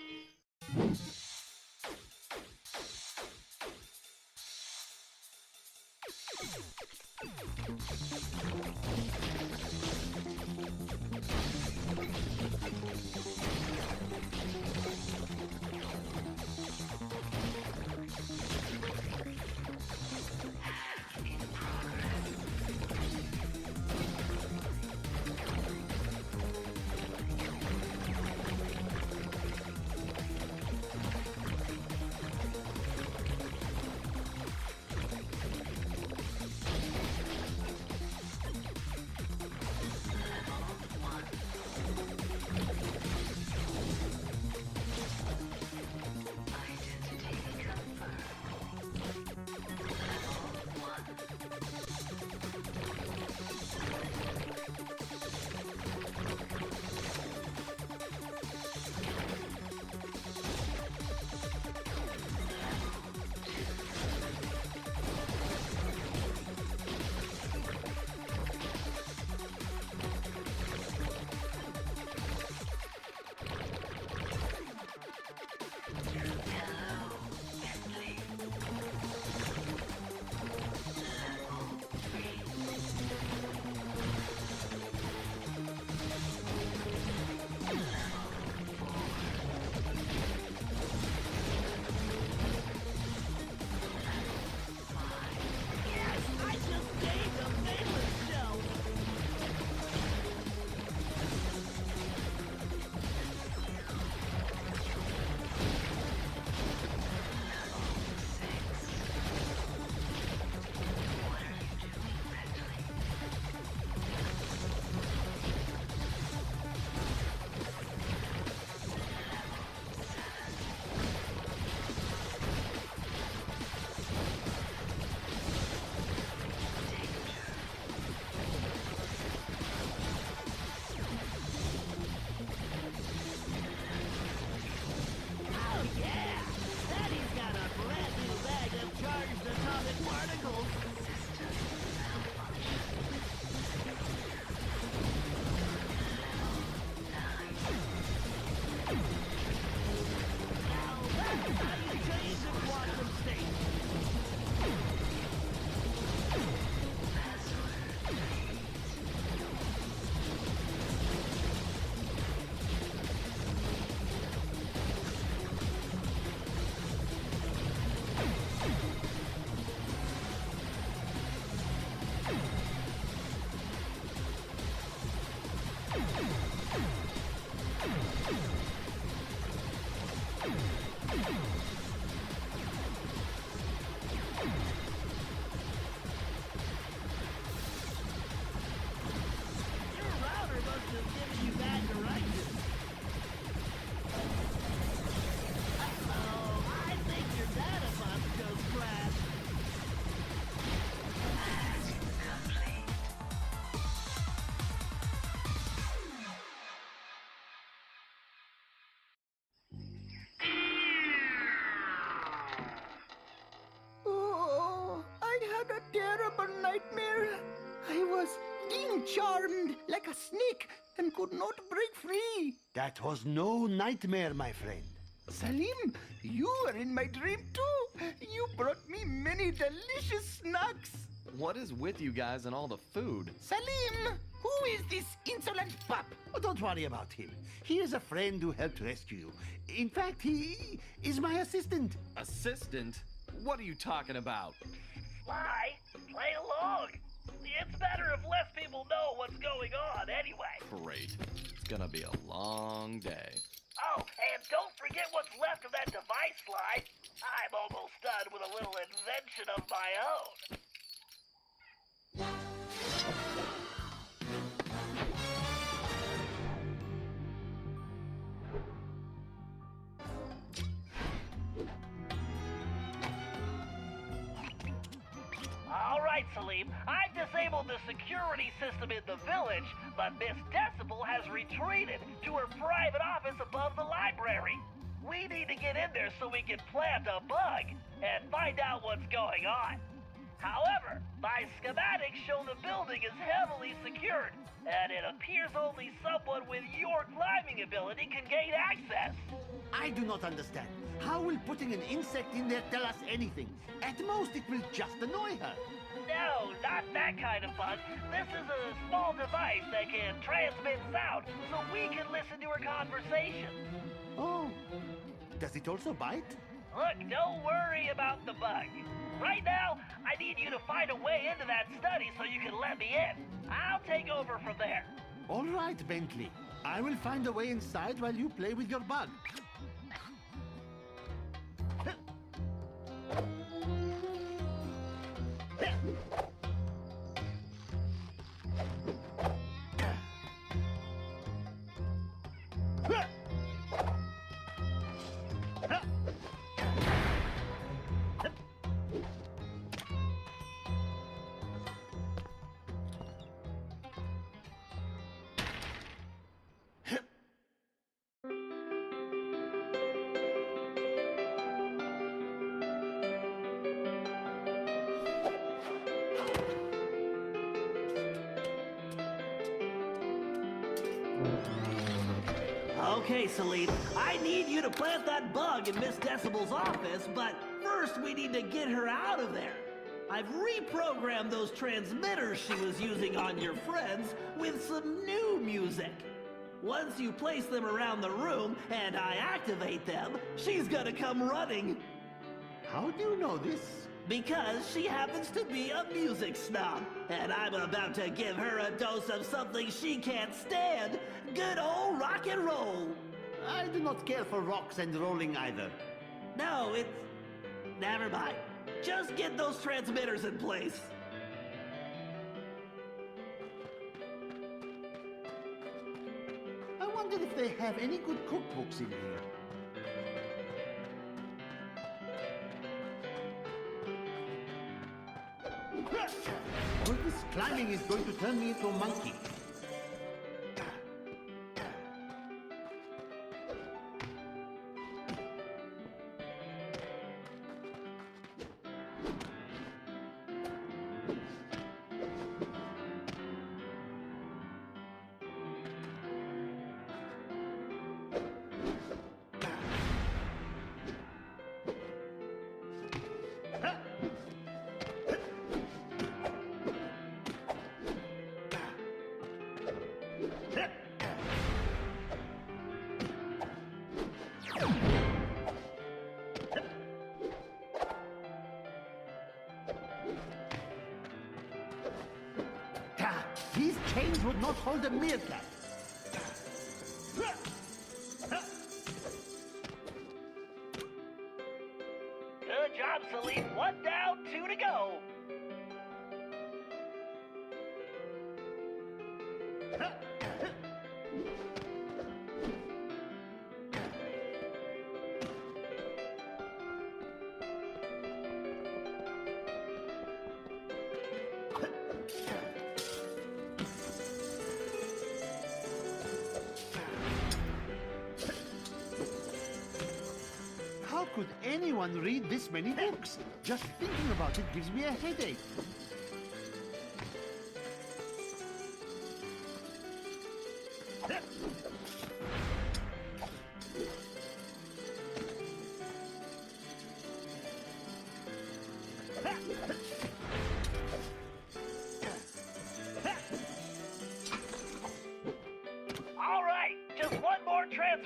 charmed like a snake and could not break free. That was no nightmare, my friend. Salim, you were in my dream too. You brought me many delicious snacks. What is with you guys and all the food? Salim, who is this insolent pup? Oh, don't worry about him. He is a friend who helped rescue you. In fact, he is my assistant. Assistant? What are you talking about? Sly, play along. It's better if less people know what's going on anyway. Great. It's gonna be a long day. Oh, and don't forget what's left of that device, Sly. I'm almost done with a little invention of my own. All right, Selim. I've disabled the security system in the village, but Miss Decibel has retreated to her private office above the library. We need to get in there so we can plant a bug and find out what's going on. However, my schematics show the building is heavily secured, and it appears only someone with your climbing ability can gain access. I do not understand. How will putting an insect in there tell us anything? At most, it will just annoy her. No, not that kind of bug. This is a small device that can transmit sound, so we can listen to her conversation. Oh, does it also bite? Look, don't worry about the bug. Right now, I need you to find a way into that study so you can let me in. I'll take over from there. All right, Bentley. I will find a way inside while you play with your bug. Okay, Selim, I need you to plant that bug in Miss Decibel's office, but first we need to get her out of there. I've reprogrammed those transmitters she was using on your friends with some new music. Once you place them around the room and I activate them, she's gonna come running. How do you know this? Because she happens to be a music snob, and I'm about to give her a dose of something she can't stand. Good old rock and roll. I do not care for rocks and rolling either. No, it's... Never mind. Just get those transmitters in place. I wonder if they have any good cookbooks in here. Well, this climbing is going to turn me into a monkey. These chains would not hold a meerkat. Good job, Selim. 1 down, 2 to go. How could anyone read this many books? Just thinking about it gives me a headache.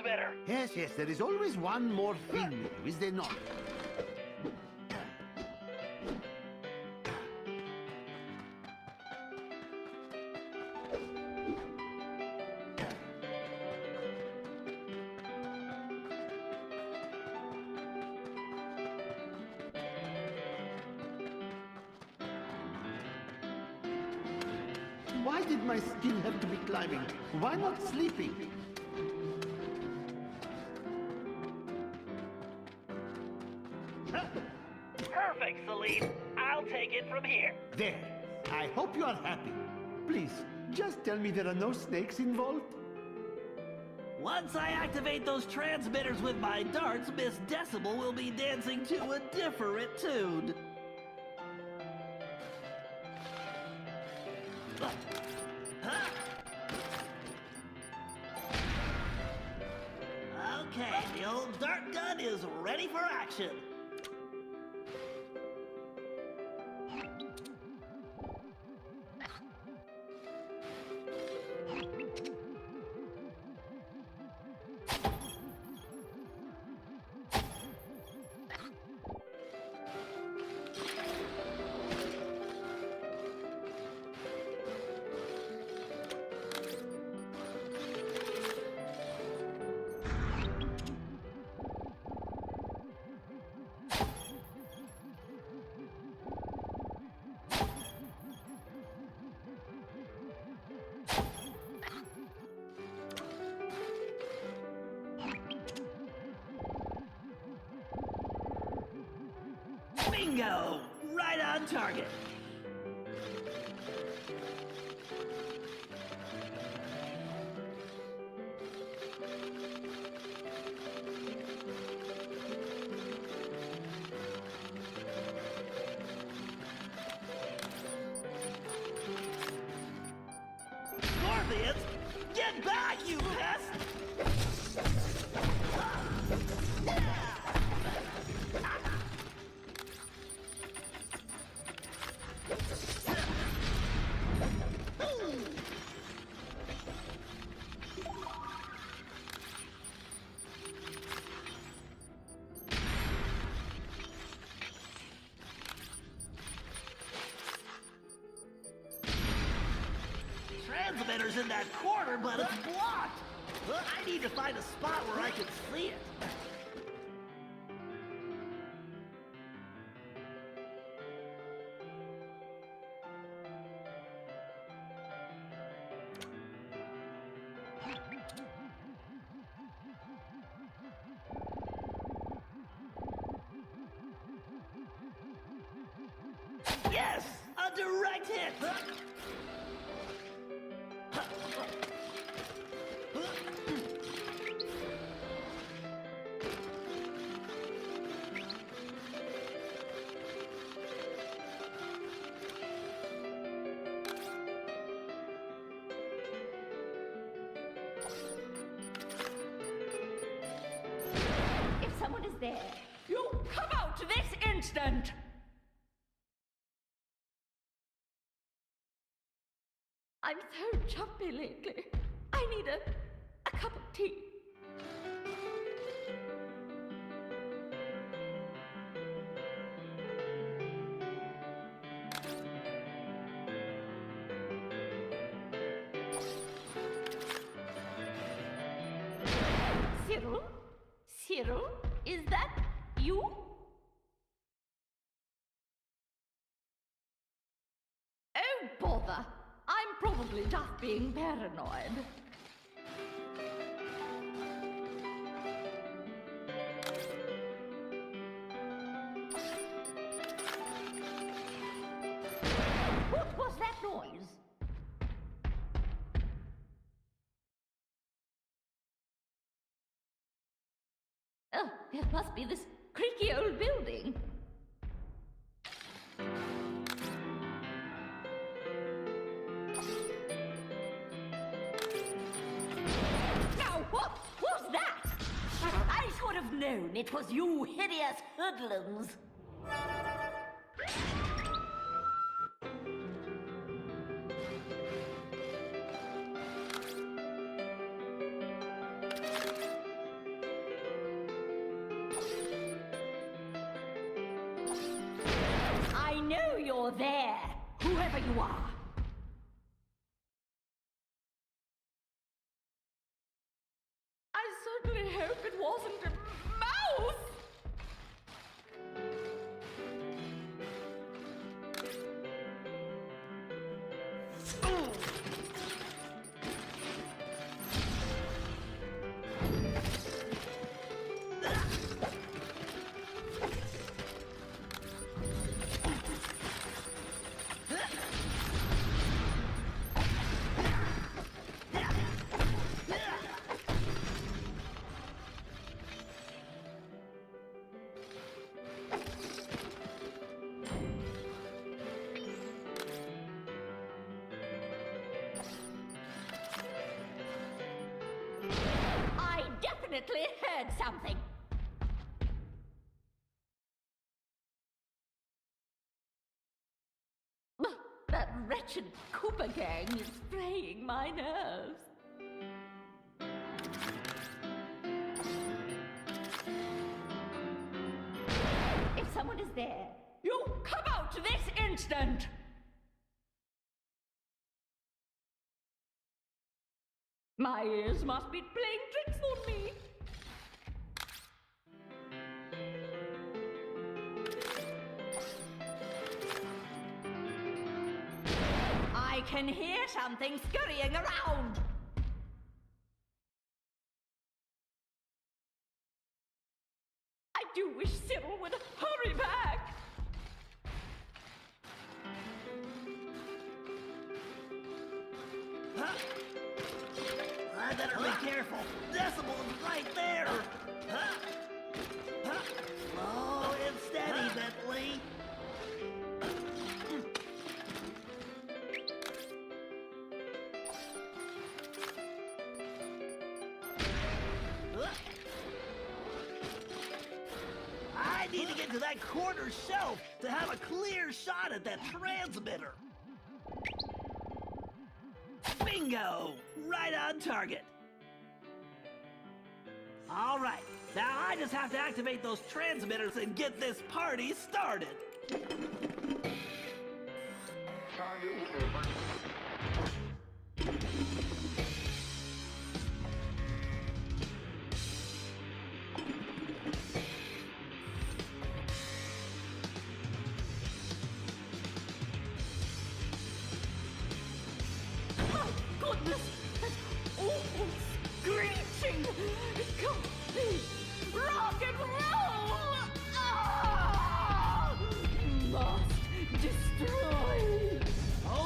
transmitter. Yes, yes, there is always one more thing, is there not? Why did my skin have to be climbing? Why not sleeping? Perfect, Salim. I'll take it from here. There. I hope you are happy. Please, just tell me there are no snakes involved. Once I activate those transmitters with my darts, Miss Decibel will be dancing to a different tune. Okay, the old dart gun is ready for action. Bingo! Right on target. Scorpions, get back, you pest! Transmitter's in that corner, but it's blocked. I need to find a spot where I can see it. Yes! A direct hit! If someone is there, You come out this instant! I'm so jumpy lately. I need a cup of tea. Cyril? Cyril? Is that you? Oh, bother. I'm probably just being paranoid. What was that noise? Oh, it must be this creaky old building. Now, what was that? I should have known it was you hideous hoodlums. you are. I certainly hope it wasn't a mouse! Definitely heard something. That wretched Cooper gang is fraying my nerves. If someone is there, you come out this instant! My ears must be playing tricks on me. I can hear something scurrying around. I do wish Cyril would hurry back. I better be careful. Decibel is right there. Slow and steady, Bentley. I need to get to that corner shelf to have a clear shot at that transmitter. Bingo! Right on target. All right, now I just have to activate those transmitters and get this party started.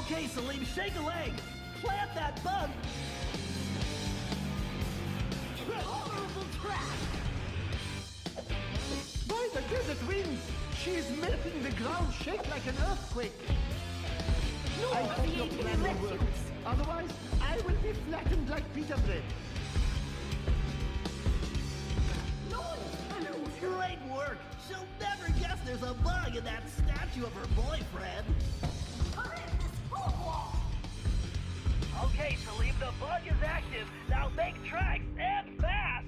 Okay, Selim, shake a leg. Plant that bug. Horrible trap. By the desert winds, she's making the ground shake like an earthquake. No, I hope your plan will work. Otherwise, I will be flattened like pita bread. Great work. She'll never guess there's a bug in that statue of her boyfriend. Okay, Selim, the bug is active. Now make tracks and fast.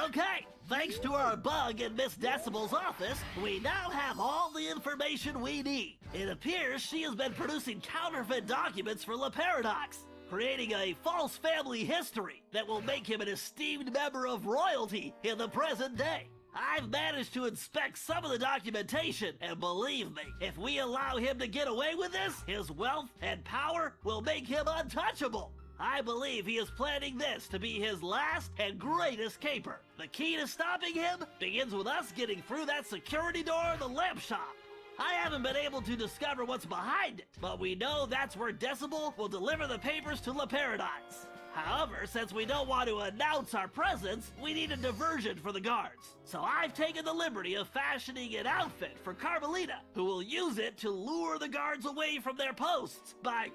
Okay, thanks to our bug in Miss Decibel's office, we now have all the information we need. It appears she has been producing counterfeit documents for La Paradox, creating a false family history that will make him an esteemed member of royalty in the present day. I've managed to inspect some of the documentation, and believe me, if we allow him to get away with this, his wealth and power will make him untouchable. I believe he is planning this to be his last and greatest caper. The key to stopping him begins with us getting through that security door in the lamp shop. I haven't been able to discover what's behind it, but we know that's where Decibel will deliver the papers to La Paradise. However, since we don't want to announce our presence, we need a diversion for the guards. So I've taken the liberty of fashioning an outfit for Carmelita, who will use it to lure the guards away from their posts by,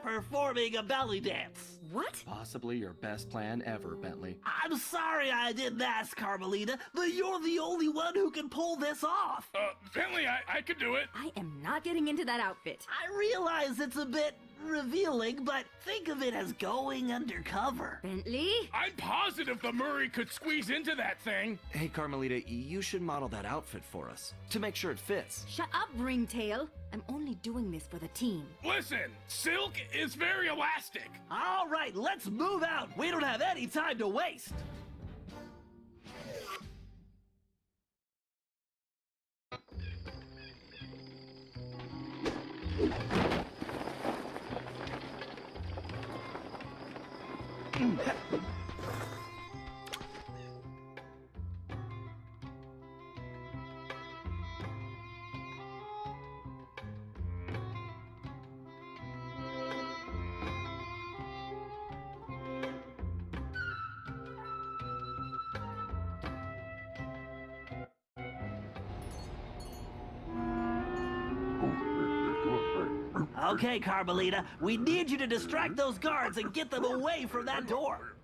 performing a belly dance. What? Possibly your best plan ever, Bentley. I'm sorry I didn't ask, Carmelita, but you're the only one who can pull this off. Bentley, I could do it. I am not getting into that outfit. I realize it's a bit revealing, but think of it as going undercover. Bentley? I'm positive the Murray could squeeze into that thing. Hey, Carmelita, you should model that outfit for us to make sure it fits. Shut up, Ringtail. I'm only doing this for the team. Listen, silk is very elastic. All right, let's move out. We don't have any time to waste. Okay, Carmelita, we need you to distract those guards and get them away from that door.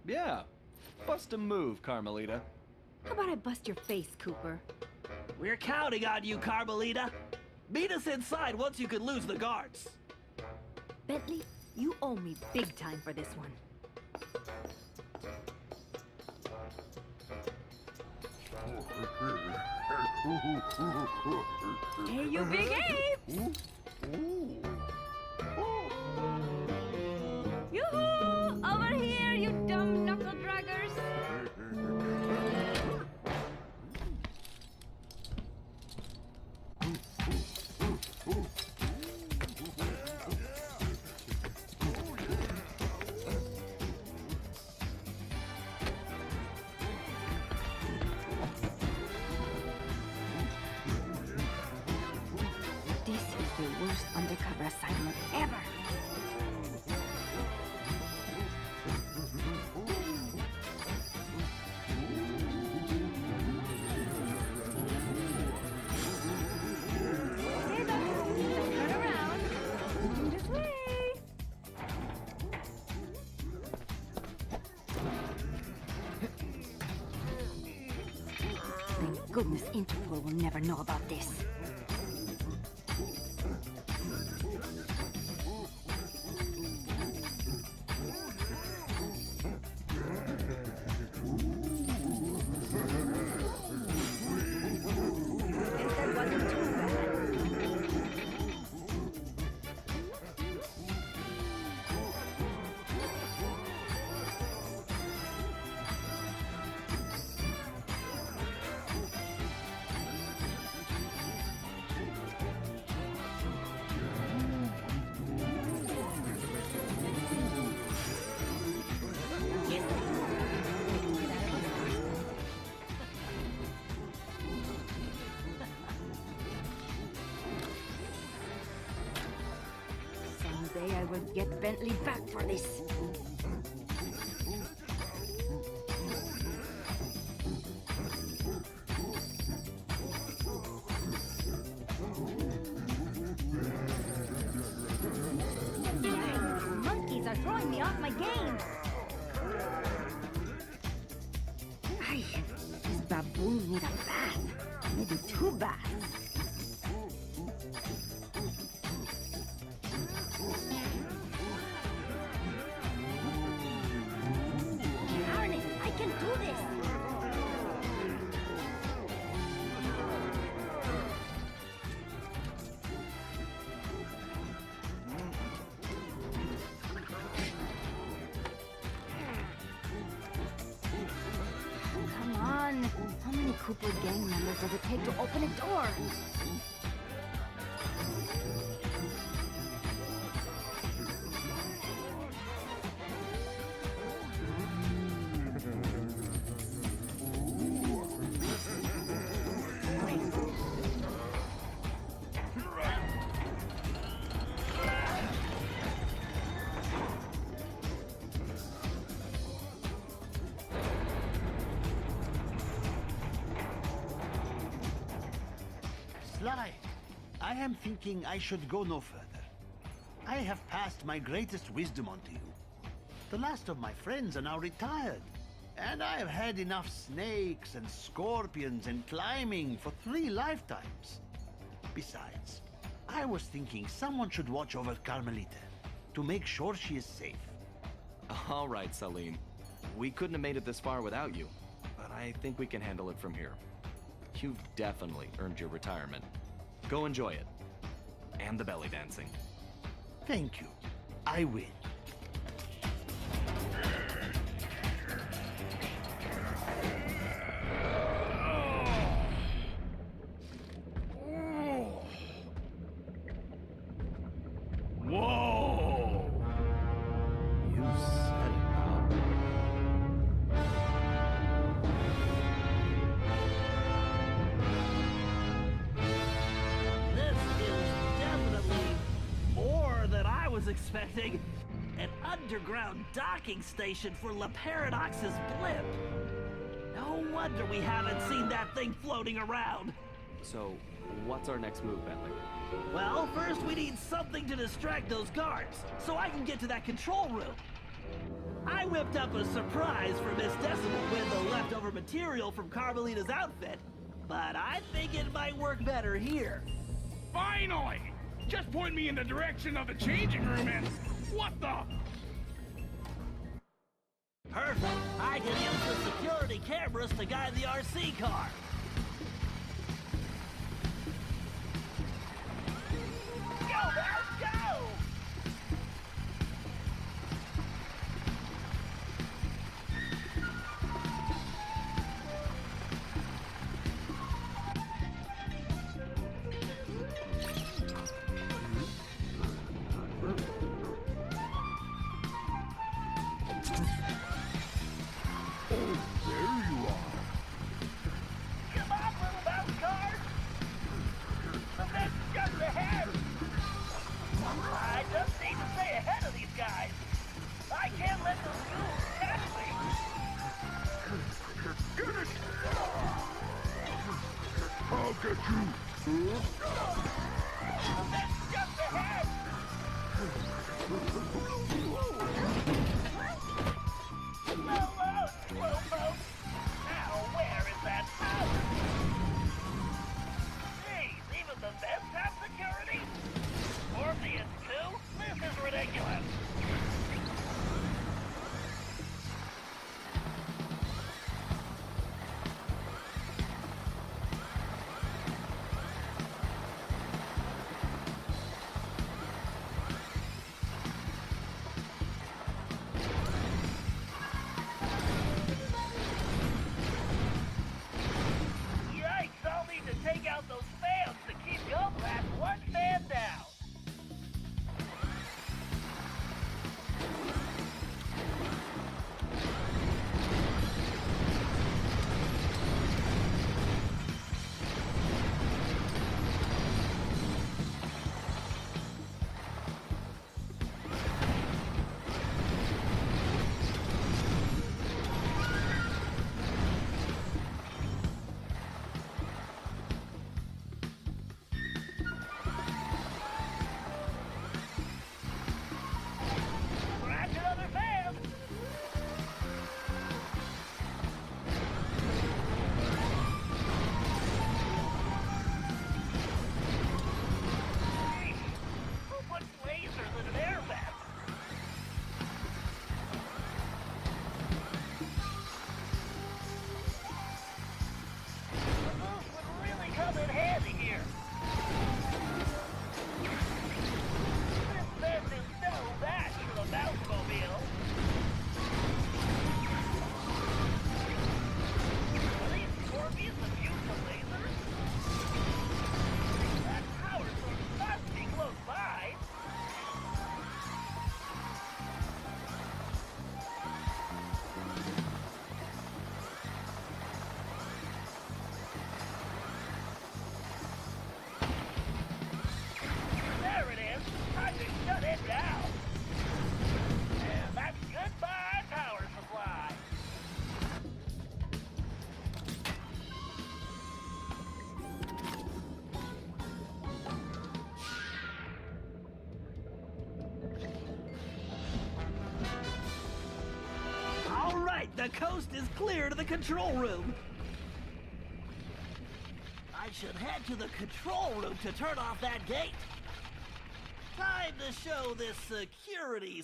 Yeah. Bust a move, Carmelita. How about I bust your face, Cooper? We're counting on you, Carmelita. Meet us inside once you can lose the guards. Bentley, you owe me big time for this one. Hey, you big apes! Yoo-hoo! Over here, you dumb knuckle draggers! This is the worst undercover assignment ever. Hey, don't turn around. This way. Thank goodness Interpol will never know about this. Someday I will get Bentley back for this. Monkeys are throwing me off my game. Ay, these baboons need a bath. Maybe 2 baths. Darn it, I can do this. Come on. How many Cooper gang members does it take to open a door? Sly, I am thinking I should go no further. I have passed my greatest wisdom on to you. The last of my friends are now retired, and I have had enough snakes and scorpions and climbing for 3 lifetimes. Besides, I was thinking someone should watch over Carmelita to make sure she is safe. All right, Salim. We couldn't have made it this far without you, but I think we can handle it from here. You've definitely earned your retirement. Go enjoy it. And the belly dancing. Thank you. I will. Whoa! You said it, pal. This is definitely more than I was expecting. An underground docking station for La Paradox's blimp. No wonder we haven't seen that thing floating around. So, what's our next move, Bentley? Well, first we need something to distract those guards, so I can get to that control room. I whipped up a surprise for Miss Decibel with the leftover material from Carmelita's outfit, but I think it might work better here. Finally! Just point me in the direction of the changing room and... What the... Perfect. I can use the security cameras to guide the RC car. Go, Mouse, go! Come on, little mouse car! The vet's just ahead! I just need to stay ahead of these guys. I can't let those ghouls catch me. Get it! I'll get you! The vet's just ahead. Slow, slowpoke. Now, where is that power? Jeez, even the vets have security? Scorpions too? This is ridiculous. Yikes, I'll need to take out those fans to keep Goblet one fan down. The coast is clear to the control room. I should head to the control room to turn off that gate. Time to show this security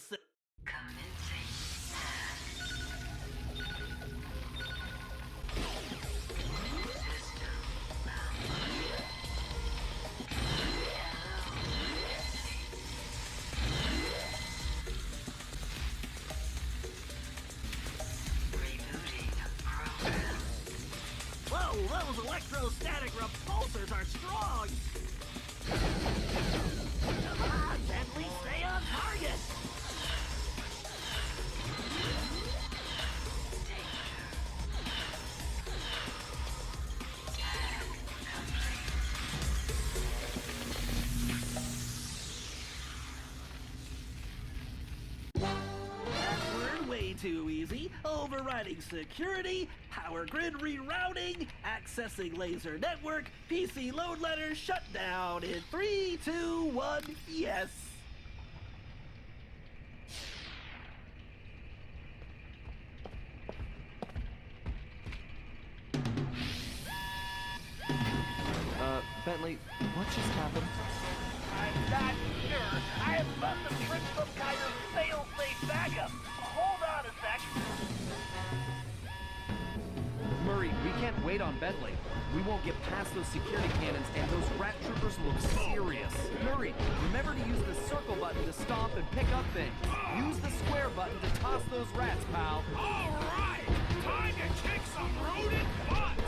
Whoa, those electrostatic repulsors are strong! Come on, Bentley, stay on target! Password way too easy. Overriding security, power grid rerouting, accessing laser network, PC load letter shut down in 3, 2, 1, yes. Bentley, what just happened? I'm not sure. I must have tripped some kind of fail-safe backup. Hold on a sec. Murray, we can't wait on Bentley. We won't get past those security cannons, and those rat troopers look serious. Murray, remember to use the circle button to stomp and pick up things. Use the square button to toss those rats, pal. All right! Time to kick some rodent butt!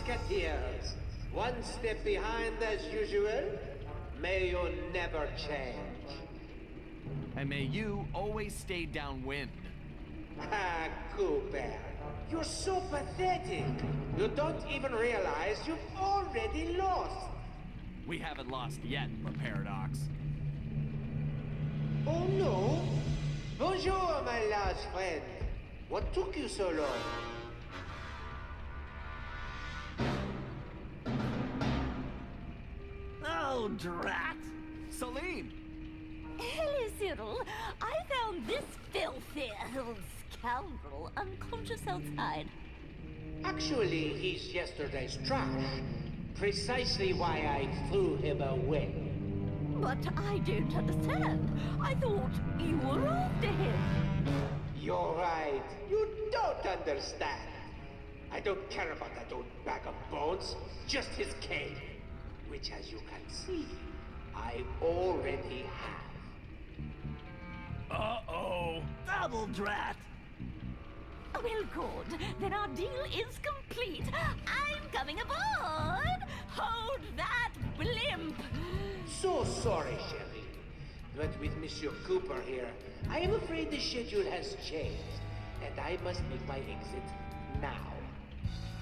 Musketeers, one step behind as usual. May you never change. And may you always stay downwind. Ah, Cooper, you're so pathetic. You don't even realize you've already lost. We haven't lost yet, Paradox. Oh no? Bonjour, my large friend. What took you so long? Oh, drat! Salim! Hello, Cyril. I found this filthy scoundrel unconscious outside. Actually, he's yesterday's trash. Precisely why I threw him away. But I don't understand. I thought you were after him. You're right. You don't understand. I don't care about that old bag of bones. Just his cave. Which, as you can see, I already have. Uh-oh. Double drat! Well, good. Then our deal is complete. I'm coming aboard. Hold that blimp. So sorry, Shelly. But with Monsieur Cooper here, I am afraid the schedule has changed, and I must make my exit now.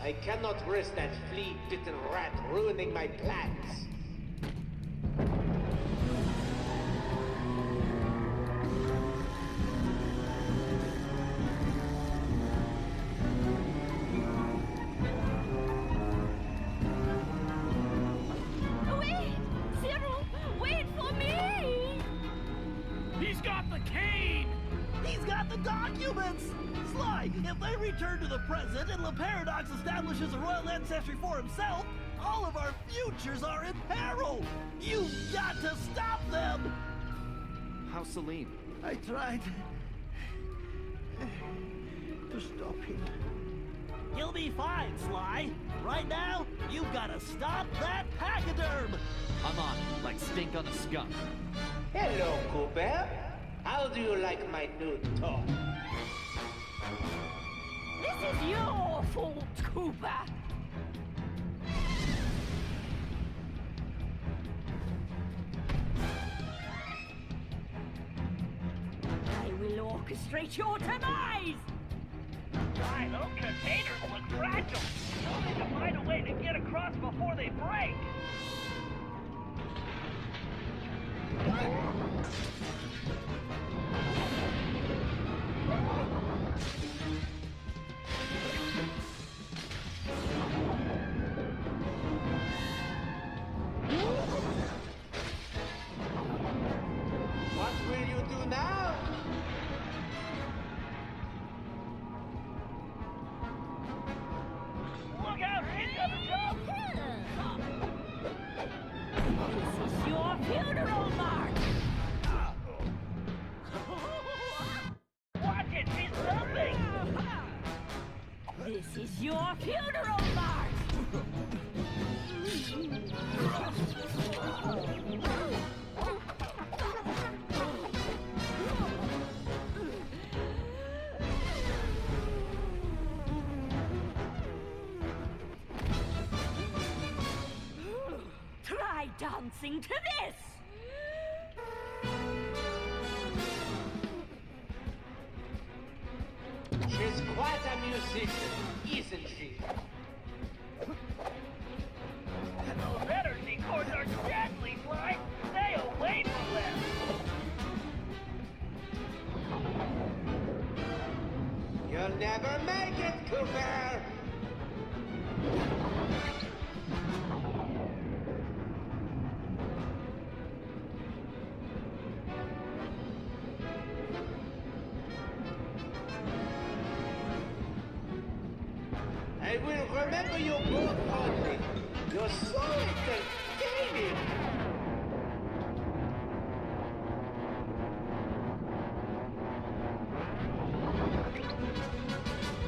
I cannot risk that flea-bitten rat ruining my plans. Wait! Cyril, wait for me! He's got the cane! He's got the documents! Sly, if they return to the present and the Paradox establishes a royal ancestry for himself, all of our futures are in peril! You've got to stop them! How's Selim? I tried to stop him. You'll be fine, Sly. Right now, you've got to stop that pachyderm! I'm on it, like stink on a skunk. Hello, Cooper. How do you like my new toy? This is your fault, Cooper. I will orchestrate your demise! Why, those containers look fragile! You'll need to find a way to get across before they break! What will you do now? Look out! He's gonna jump! This is your funeral march! Watch it! She's jumping! This is your funeral march! Try dancing to this! She's quite a musician, isn't she? Those energy cords are deadly, Sly! Stay away from them! You'll never make it, Cooper! I will remember your book fondly. You're so entertaining!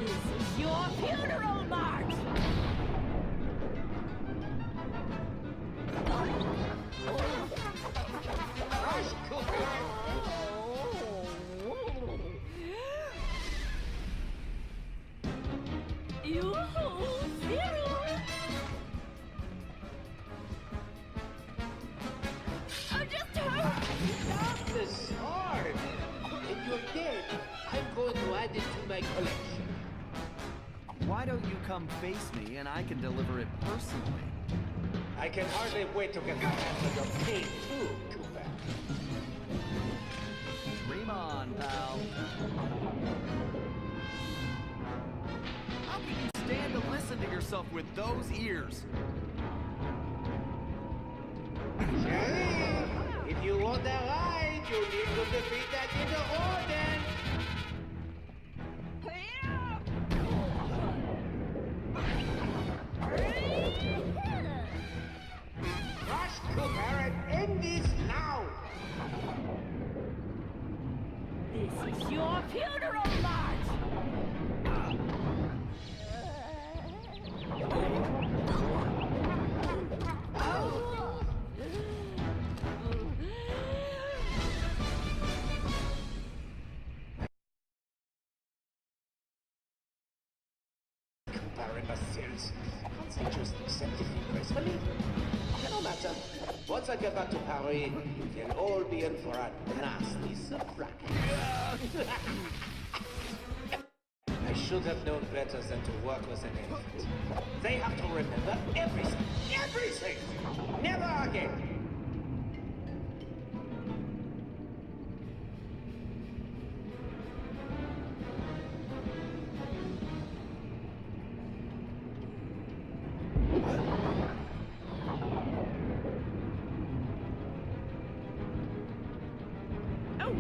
This is your funeral march! Rush, Cooper! Yoo-hoo, Cyril! Oh, just hurry! Stop the sword! If you're dead, I'm going to add it to my collection. Why don't you come face me and I can deliver it personally? I can hardly wait to get my hands on your pain too, Cooper. Dream on, pal. How can you stand to listen to yourself with those ears? Shelly, if you want that ride, you need to defeat that Ninja Warden. Rush, Cooper, and end this now. This is your funeral march! Al-Kupar imbeciles. Can't they just accept defeat gracefully? No matter. Once I get back to Paris, they'll all be in for a nasty surprise. I should have known better than to work with an infant. They have to remember everything. Everything! Never again!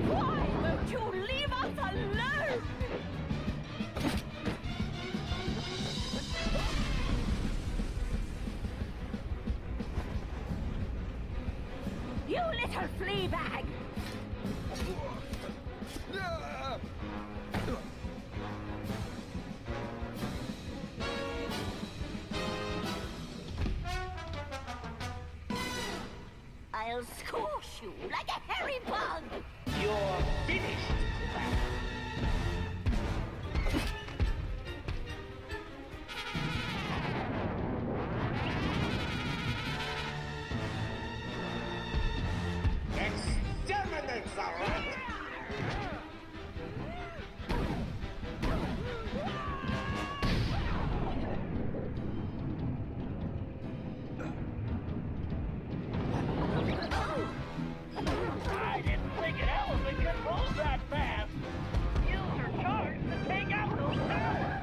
Why won't you leave us alone? You little flea bag! I'll squash you like a hairy bug! You're finished, Kupar. Exterminate the rat! I didn't think an elephant could move that fast. Use your charge to take out those towers.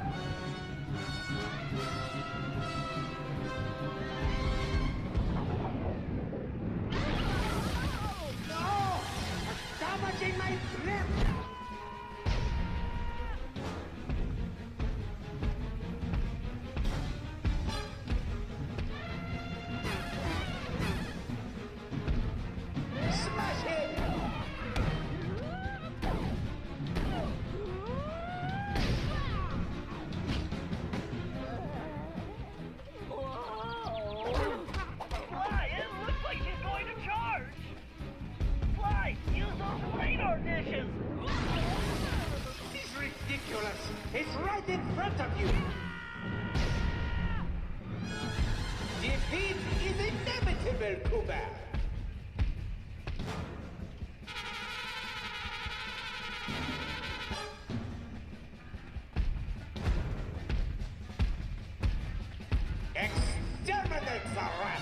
No! Damaging my grip! Smash it! Fly, it looks like she's going to charge. Fly, use those radar dishes. This is ridiculous! It's right in front of you! Defeat is inevitable, Kupar! Exterminate the rat!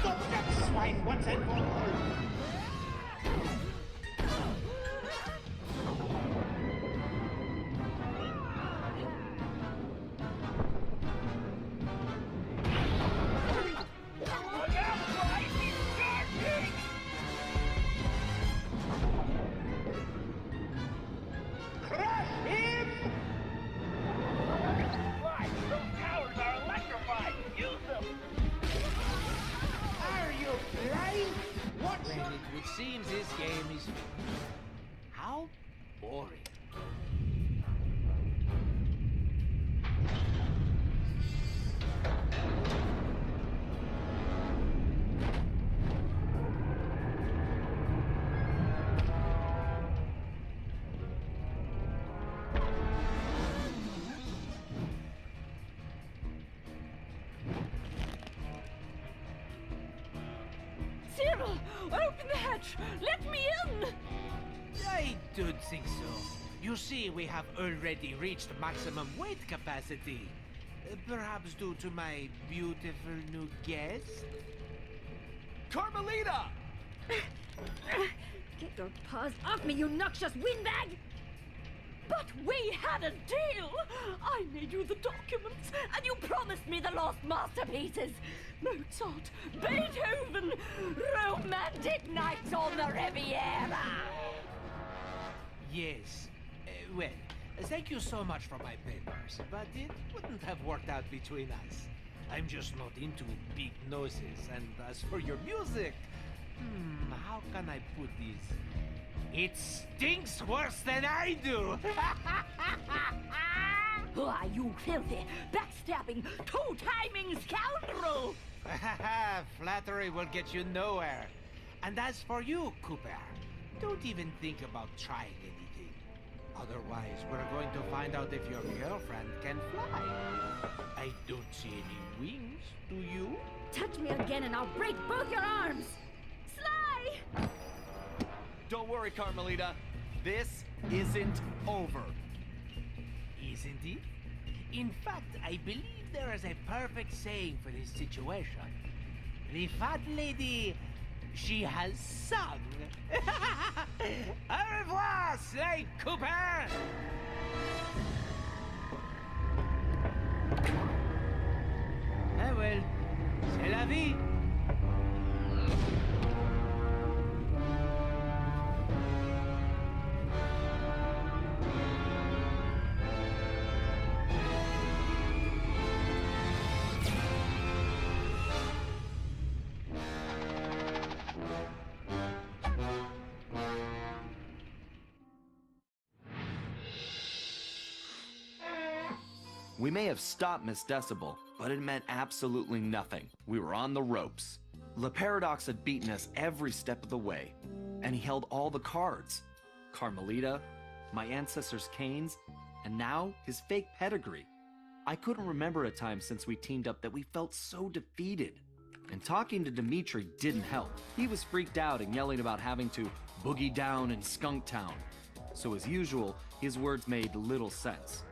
Stop that swine once and for all! Look out, Fly, she's charging. Crush him! Fly, those towers are electrified. Use them. Are you blind? What's Well, your... it would seem this game is finished. How boring. Cyril, open the hatch! Let me in! I don't think so. You see, we have already reached maximum weight capacity. Perhaps due to my beautiful new guest? Carmelita! Get your paws off me, you noxious windbag! But we had a deal! I made you the documents, and you promised me the lost masterpieces! Mozart, Beethoven, romantic nights on the Riviera! Yes. Well, thank you so much for my papers, but it wouldn't have worked out between us. I'm just not into big noses, and as for your music, how can I put this? It stinks worse than I do! Why, you filthy, backstabbing, two-timing scoundrel! Flattery will get you nowhere. And as for you, Cooper, don't even think about trying anything. Otherwise, we're going to find out if your girlfriend can fly. I don't see any wings, do you? Touch me again and I'll break both your arms! Sly! Don't worry, Carmelita. This isn't over. Isn't it? In fact, I believe there is a perfect saying for this situation. The fat lady, she has sung. Au revoir, Sly Cooper! Ah well, c'est la vie. We may have stopped Miss Decibel, but it meant absolutely nothing. We were on the ropes. Le Paradox had beaten us every step of the way, and he held all the cards. Carmelita, my ancestors' canes, and now his fake pedigree. I couldn't remember a time since we teamed up that we felt so defeated. And talking to Dimitri didn't help. He was freaked out and yelling about having to boogie down in Skunk Town. So as usual, his words made little sense.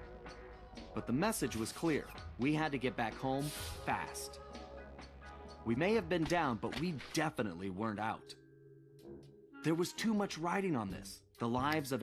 But the message was clear. We had to get back home fast. We may have been down, but we definitely weren't out. There was too much riding on this. The lives of